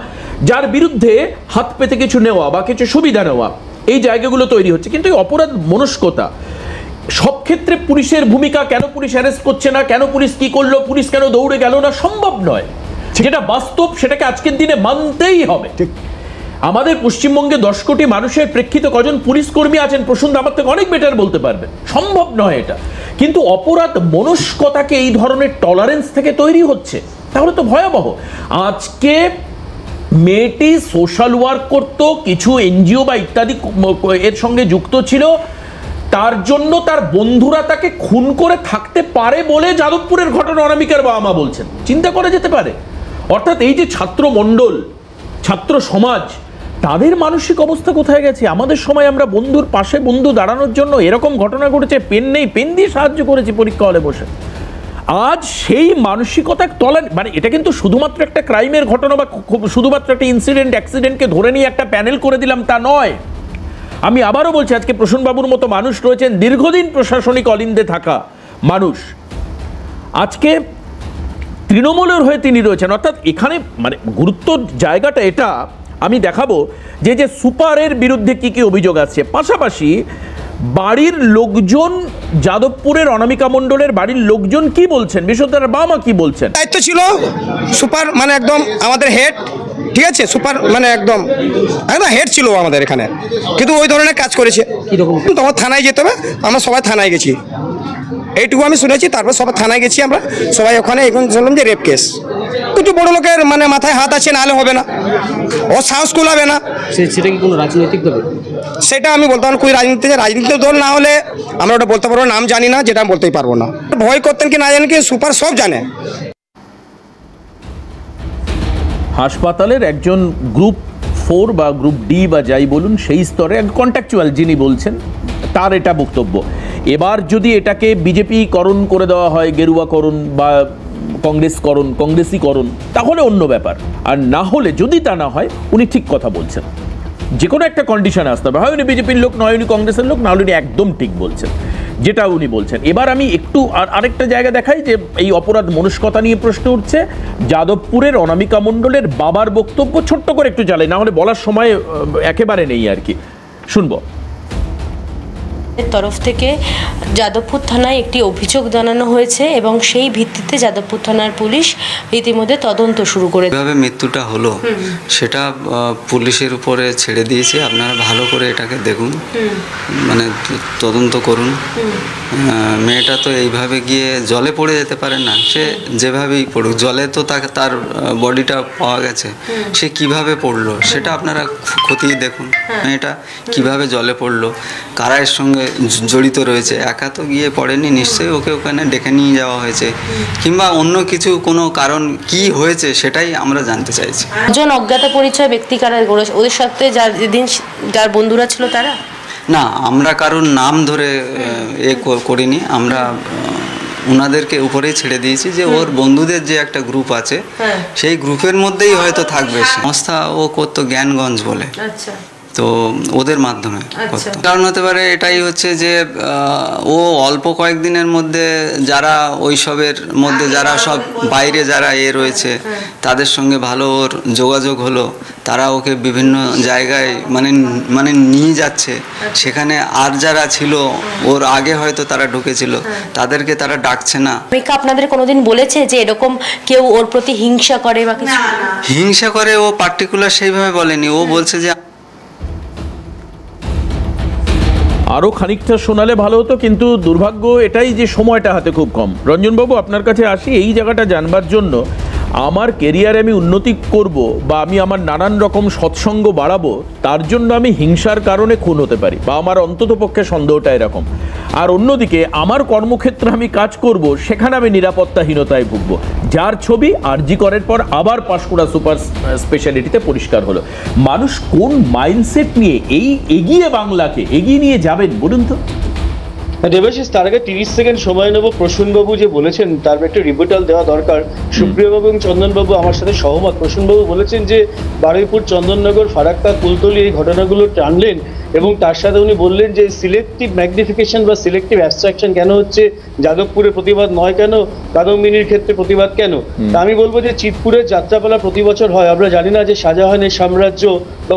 যার বিরুদ্ধে হাত পেতে কিছু নেওয়া বা কিছু সুবিধা নেওয়া, এই জায়গাগুলো তৈরি হচ্ছে। কিন্তু এই অপরাধ মনস্কতা সব ক্ষেত্রে পুলিশের ভূমিকা, কেন পুলিশ অ্যারেস্ট করছে না, কেন পুলিশ কি করলো, পুলিশ কেন দৌড়ে গেল না, সম্ভব নয়। যেটা বাস্তব সেটাকে আজকের দিনে মানতেই হবে। আমাদের পশ্চিমবঙ্গে 10 কোটি মানুষের প্রেক্ষিতে কজন পুলিশ কর্মী আছেন প্রসন্ন আমার থেকে অনেক বেটার বলতে পারবেন, সম্ভব নয় এটা। কিন্তু অপরাধ মনস্কতাকে এই ধরনের টলারেন্স থেকে তৈরি হচ্ছে, তাহলে তো ভয়াবহ। আজকে মেয়েটি সোশ্যাল ওয়ার্ক করতো, কিছু এনজিও বা ইত্যাদি এর সঙ্গে যুক্ত ছিল, তার জন্য তার বন্ধুরা তাকে খুন করে থাকতে পারে বলে যাদবপুরের ঘটনা অনামিকার বাবা মা বলছেন। চিন্তা করা যেতে পারে। অর্থাৎ এই যে ছাত্র মণ্ডল, ছাত্র সমাজ, তাদের মানসিক অবস্থা কোথায় গেছে? আমাদের সময় আমরা বন্ধুর পাশে বন্ধু দাঁড়ানোর জন্য এরকম ঘটনা ঘটেছে, পেন নেই, পেন দিয়ে সাহায্য করেছি পরীক্ষা হলে বসে। আজ সেই মানসিকতা তলা, মানে এটা কিন্তু শুধুমাত্র একটা ক্রাইমের ঘটনা বা শুধুমাত্র একটা ইনসিডেন্ট অ্যাক্সিডেন্টকে ধরে নিয়ে একটা প্যানেল করে দিলাম তা নয়। আমি আবারও বলছি, আজকে প্রসূনবাবুর মতো মানুষ রয়েছেন দীর্ঘদিন প্রশাসনিক অলিন্দে থাকা মানুষ, আজকে তৃণমূলের হয়ে তিনি রয়েছেন। অর্থাৎ এখানে মানে গুরুত্ব জায়গাটা এটা আমি দেখাবো যে যে সুপারের বিরুদ্ধে কি কি অভিযোগ আছে, পাশাপাশি বাড়ির লোকজন, যাদবপুরের অনামিকা মণ্ডলের বাড়ির লোকজন কি বলছেন, বিশ্বতার বাবা মা কি বলছেন।
দায়িত্ব ছিল সুপার, মানে একদম আমাদের হেড, ঠিক আছে, সুপার মানে একদম হেড ছিল আমাদের এখানে, কিন্তু ওই ধরনের কাজ করেছে। তখন থানায় যেতে হবে, আমরা সবাই থানায় গেছি, এইটুকু আমি শুনেছি। তারপর সবাই থানায় গেছি আমরা সবাই, ওখানে এখন শুনলাম যে রেপ কেস। একটু বড় লোকের মানে মাথায় হাত আছে, নাহলে হবে না, ও সাহস কুলাবে না।
সেটা কি কোনো রাজনৈতিক দল?
সেটা আমি বলতে পারবো, কোই রাজনীতিক দল না হলে আমরা ওটা বলতে পারবো, নাম জানি না, যেটা আমি বলতেই পারবো না। ভয় করতেন কি না জানেন কি, সুপার সব জানে।
হাসপাতালের একজন গ্রুপ 4 বা গ্রুপ ডি বা যাই বলুন সেই স্তরে কন্ট্রাকচুয়াল যিনি বলছেন, তার এটা বক্তব্য। এবার যদি এটাকে বিজেপিকরণ করে দেওয়া হয়, গেরুয়াকরণ বা কংগ্রেসীকরণ, তাহলে অন্য ব্যাপার। আর না হলে, যদি তা না হয়, উনি ঠিক কথা বলছেন। যে কোনো একটা কন্ডিশনে আসতে হবে, হয় উনি বিজেপির লোক, নয় উনি কংগ্রেসের লোক, না হলে উনি একদম ঠিক বলছেন যেটা উনি বলছেন। এবার আমি একটু আরেকটা জায়গা দেখাই যে এই অপরাধ মনস্কতা নিয়ে প্রশ্ন উঠছে। যাদবপুরের অনামিকা মণ্ডলের বাবার বক্তব্য ছোট্ট করে একটু জ্বালাই, না হলে বলার সময় একেবারে নেই আর কি, শুনবো।
তরফ থেকে যাদবপুর থানায় একটি অভিযোগ জানানো হয়েছে এবং সেই ভিত্তিতে যাদবপুর থানার পুলিশ ইতিমধ্যে তদন্ত শুরু করে।
কিভাবে মৃত্যুটা হলো সেটা পুলিশের উপরে ছেড়ে দিয়েছে, আপনারা ভালো করে এটাকে দেখুন, মানে তদন্ত করুন। মেয়েটা তো এইভাবে গিয়ে জলে পড়ে যেতে পারে না, সে যেভাবেই পড়ুক, জলে তো তার বডিটা পাওয়া গেছে, সে কিভাবে পড়লো সেটা আপনারা খতিয়ে দেখুন। মেয়েটা কিভাবে জলে পড়লো, কারা এর সঙ্গে জড়িত রয়েছে, একা তো গিয়ে পড়েনি, নিশ্চয়ই ওকে ওখানে ডেকে নিয়ে যাওয়া হয়েছে, কিংবা অন্য কিছু কোনো কারণ কি হয়েছে সেটাই আমরা জানতে চাইছি।
একজন অজ্ঞাত পরিচয় ব্যক্তি কারা, ওদের সাথে যার বন্ধুরা ছিল তারা?
না, আমরা কারোর নাম ধরে করিনি, আমরা ওনাদেরকে উপরেই ছেড়ে দিয়েছি যে ওর বন্ধুদের যে একটা গ্রুপ আছে সেই গ্রুপের মধ্যেই হয়তো থাকবে। সংস্থা ও করতো জ্ঞানগঞ্জ বলে, তো ওদের মাধ্যমে কারণ হতে পারে। এটাই হচ্ছে যে ও অল্প কয়েকদিনের মধ্যে যারা ওইসবের মধ্যে যারা সব বাইরে যারা রয়েছে তাদের সঙ্গে ভালো ওর যোগাযোগ হলো, তারা ওকে বিভিন্ন জায়গায় মানে নিয়ে যাচ্ছে, সেখানে আর যারা ছিল ওর আগে হয়তো তারা ঢুকেছিল তাদেরকে তারা ডাকছে না।
আপনাদের কোনোদিন বলেছে যে এরকম কেউ ওর প্রতি হিংসা করে বা কিছু?
হিংসা করে ও পার্টিকুলার সেইভাবে বলেনি, ও বলছে যে
আরও খানিকটা শোনালে ভালো হতো, কিন্তু দুর্ভাগ্য এটাই যে সময়টা হাতে খুব কম। রঞ্জনবাবু, আপনার কাছে আসি এই জায়গাটা জানবার জন্য। আমার কেরিয়ারে আমি উন্নতি করব বা আমি আমার নানান রকম সৎসঙ্গ বাড়াবো, তার জন্য আমি হিংসার কারণে খুন হতে পারি, বা আমার অন্তত পক্ষে সন্দেহটা এরকম। আর অন্যদিকে আমার কর্মক্ষেত্রে আমি কাজ করব, সেখানে আমি নিরাপত্তাহীনতায় ভুগবো। যার ছবি আরজি করার পর আবার পাঁশকুড়া সুপার স্পেশালিটিতে পরিষ্কার হলো। মানুষ কোন মাইন্ডসেট নিয়ে এই এগিয়ে বাংলাকে এগিয়ে নিয়ে যাবেন বলুন তো?
দেবাশিস, তার আগে 30 সেকেন্ড সময় নেব। প্রসূনবাবু যে বলেছেন তার একটা রিপোর্টাল দেওয়া দরকার। সুপ্রিয়বাবু এবং চন্দনবাবু আমার সাথে সহমত। প্রসূনবাবু বলেছেন যে বারুইপুর, চন্দননগর, ফারাক্কা, কুলতলি এই ঘটনাগুলো টানলেন এবং তার সাথে উনি বললেন যে সিলেক্টিভ ম্যাগনিফিকেশন বা সিলেক্টিভ অ্যাবস্ট্রাকশন কেন হচ্ছে, যাদবপুরে প্রতিবাদ নয় কেন, কাদম্বিনীর ক্ষেত্রে প্রতিবাদ কেন। তা আমি বলবো যে চিৎপুরের যাত্রাপালা প্রতি বছর হয়, আমরা জানি না যে শাহজাহানের সাম্রাজ্য বা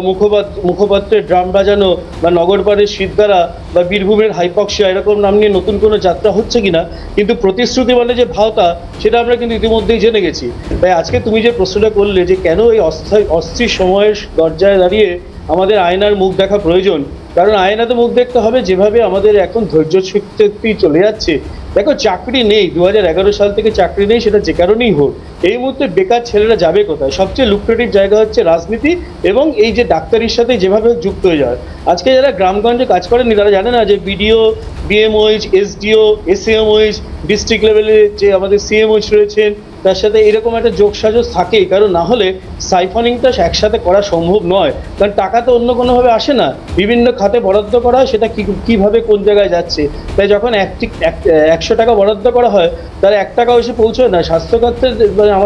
মুখপাত্রের ড্রাম বাজানো বা নগরপাড়ের শীতগারা বা বীরভূমের হাইপক্সিয়া এরকম নাম নিয়ে নতুন কোনো যাত্রা হচ্ছে কিনা, কিন্তু প্রতিশ্রুতি মানে যে ভাওতা সেটা আমরা কিন্তু ইতিমধ্যেই জেনে গেছি। তাই আজকে তুমি যে প্রশ্নটা করলে যে কেন এই অস্থির সময়ের দরজায় দাঁড়িয়ে আমাদের আয়নার মুখ দেখা প্রয়োজন, কারণ আয়নাতে মুখ দেখতে হবে যেভাবে আমাদের এখন ধৈর্য শক্তি চলে যাচ্ছে। দেখো চাকরি নেই, 2011 সাল থেকে চাকরি নেই, সেটা যে কারণেই হোক। এই মুহূর্তে বেকার ছেলেরা যাবে কোথায়? সবচেয়ে লুক্রেটিভ জায়গা হচ্ছে রাজনীতি এবং এই যে ডাক্তারির সাথে যেভাবে যুক্ত হয়ে যায়। আজকে যারা গ্রামগঞ্জে কাজ করেনি তারা জানে না যে বিডিও, বিএমওইচ, এসডিও, এসএমওইচ, ডিস্ট্রিক্ট লেভেলে যে আমাদের সিএমওইচ রয়েছেন তার সাথে এরকম একটা যোগসাজশ থাকেই, কারণ না হলে সাইফনিংটা একসাথে করা সম্ভব নয়। কারণ টাকা তো অন্য কোনোভাবে আসে না, বিভিন্ন খাতে বরাদ্দ করা হয়, সেটা কীভাবে কোন জায়গায় যাচ্ছে। তাই যখন 100 টাকা বরাদ্দ করা হয় তার 1 টাকাও এসে পৌঁছয় না। স্বাস্থ্যখাতে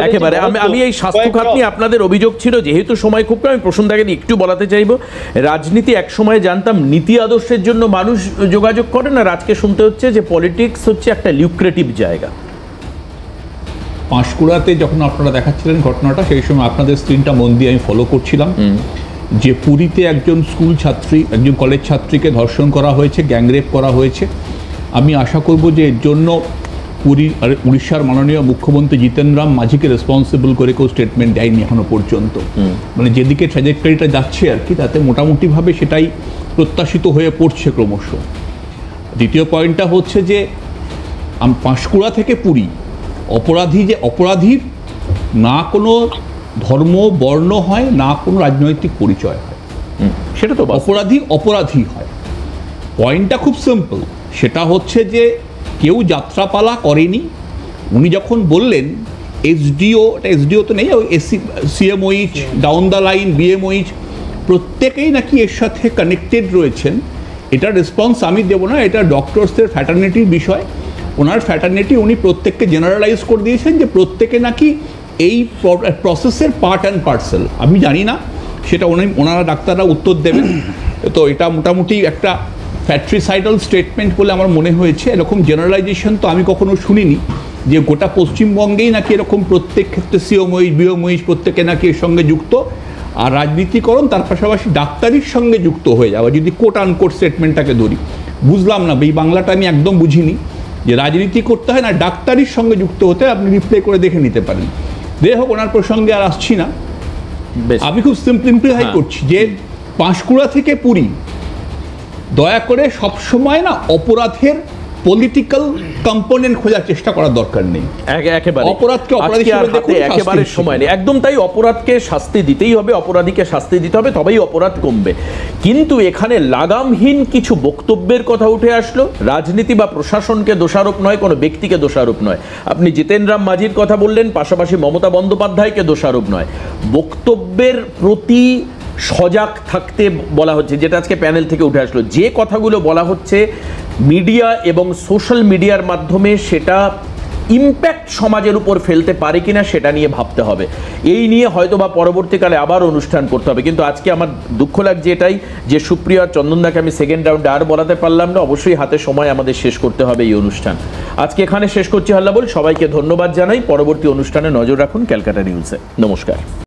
একেবারে আমি এই স্বাস্থ্যখাত নিয়ে আপনাদের অভিযোগ ছিল, যেহেতু সময় খুব কম, আমি প্রসন্নদাকে একটু বলাতে চাইবো। রাজনীতি এক সময় জানতাম নীতি আদর্শের জন্য মানুষ যোগাযোগ করে না, আজকে শুনতে হচ্ছে যে পলিটিক্স হচ্ছে একটা লিউক্রেটিভ জায়গা।
পাঁশকুড়াতে যখন আপনারা দেখাচ্ছিলেন ঘটনাটা, সেই সময় আপনাদের স্ক্রিনটা মন দিয়ে আমি ফলো করছিলাম যে পুরীতে একজন স্কুল ছাত্রী, একজন কলেজ ছাত্রীকে ধর্ষণ করা হয়েছে, গ্যাংরেপ করা হয়েছে। আমি আশা করব যে এর জন্য উড়িষ্যার মাননীয় মুখ্যমন্ত্রী জিতেন রাম মাঝিকে রেসপন্সিবল করে কেউ স্টেটমেন্ট দেয়নি এখনো পর্যন্ত। মানে যেদিকে ট্র্যাজেক্টরিটা যাচ্ছে আর কি, তাতে মোটামুটিভাবে সেটাই প্রত্যাশিত হয়ে পড়ছে ক্রমশ। দ্বিতীয় পয়েন্টটা হচ্ছে যে পাঁশকুড়া থেকে পুরী অপরাধীর না কোনো ধর্ম বর্ণ হয়, না কোনো রাজনৈতিক পরিচয় হয়,
সেটা তো
অপরাধী হয়। পয়েন্টটা খুব সিম্পল, সেটা হচ্ছে যে কেউ যাত্রাপালা করেনি। উনি যখন বললেন এসডিও তো নেই, CMOH, down the line BMOH, প্রত্যেকেই নাকি এর সাথে কানেক্টেড রয়েছেন, এটা রেসপন্স আমি দেবো না, এটা ডক্টরসদের ফ্র্যাটার্নিটির বিষয়। ওনার ফ্র্যাটার্নিটি উনি প্রত্যেককে জেনারেলাইজ করে দিয়েছেন যে প্রত্যেকে নাকি এই প্রসেসের পার্ট অ্যান্ড পার্সেল। আমি জানি না, সেটা ওনারা ডাক্তাররা উত্তর দেবেন। তো এটা মোটামুটি একটা ফ্যাট্রিসাইডাল স্টেটমেন্ট বলে আমার মনে হয়েছে। এরকম জেনারেলাইজেশন তো আমি কখনো শুনিনি যে গোটা পশ্চিমবঙ্গেই নাকি এরকম প্রত্যেক ক্ষেত্রে সিওমইচ বিওমইচ প্রত্যেকে নাকি এর সঙ্গে যুক্ত। আর রাজনীতিকরণ তার পাশাপাশি ডাক্তারির সঙ্গে যুক্ত হয়ে যাওয়া, যদি কোট আনকোট স্টেটমেন্টটাকে ধরি। বুঝলাম না, এই বাংলাটা আমি একদম বুঝিনি যে রাজনীতি করতে হয় না ডাক্তারির সঙ্গে যুক্ত হতে। আপনি রিপ্লে করে দেখে নিতে পারেন। যাই হোক, ওনার প্রসঙ্গে আর আসছি না। আমি খুব সিম্পলিফাই করছি যে পাঁশকুড়া থেকে পুরী দয়া করে সবসময় না অপরাধের পলিটিক্যাল কম্পোনেন্ট খোঁজার চেষ্টা করার দরকার নেই। অপরাধকে অপরাধী হিসেবে দেখুন,
একেবারে সময় নেই, একদম তাই। অপরাধকে শাস্তি দিতেই হবে, অপরাধীকে শাস্তি দিতে হবে, তবেই অপরাধ কমবে। কিন্তু এখানে লাগামহীন কিছু বক্তব্যের কথা উঠে আসলো। রাজনীতি বা প্রশাসনকে দোষারোপ নয়, কোনো ব্যক্তিকে দোষারোপ নয়। আপনি জিতেন রাম মাঝির কথা বললেন, পাশাপাশি মমতা বন্দ্যোপাধ্যায়কে দোষারোপ নয়। বক্তব্যের প্রতি সজাগ থাকতে বলা হচ্ছে, যেটা আজকে প্যানেল থেকে উঠে আসলো। যে কথাগুলো বলা হচ্ছে মিডিয়া এবং সোশ্যাল মিডিয়ার মাধ্যমে, সেটা ইম্প্যাক্ট সমাজের উপর ফেলতে পারে কিনা সেটা নিয়ে ভাবতে হবে। এই নিয়ে হয়তো বা পরবর্তীকালে আবার অনুষ্ঠান করতে হবে। কিন্তু আজকে আমার দুঃখ লাগছে এটাই যে সুপ্রিয়া চন্দনদাকে আমি সেকেন্ড রাউন্ডে আর বলাতে পারলাম না। অবশ্যই হাতে সময় আমাদের শেষ করতে হবে এই অনুষ্ঠান। আজকে এখানে শেষ করছি। হাল্লা বল, সবাইকে ধন্যবাদ জানাই। পরবর্তী অনুষ্ঠানে নজর রাখুন ক্যালকাটা নিউজে। নমস্কার।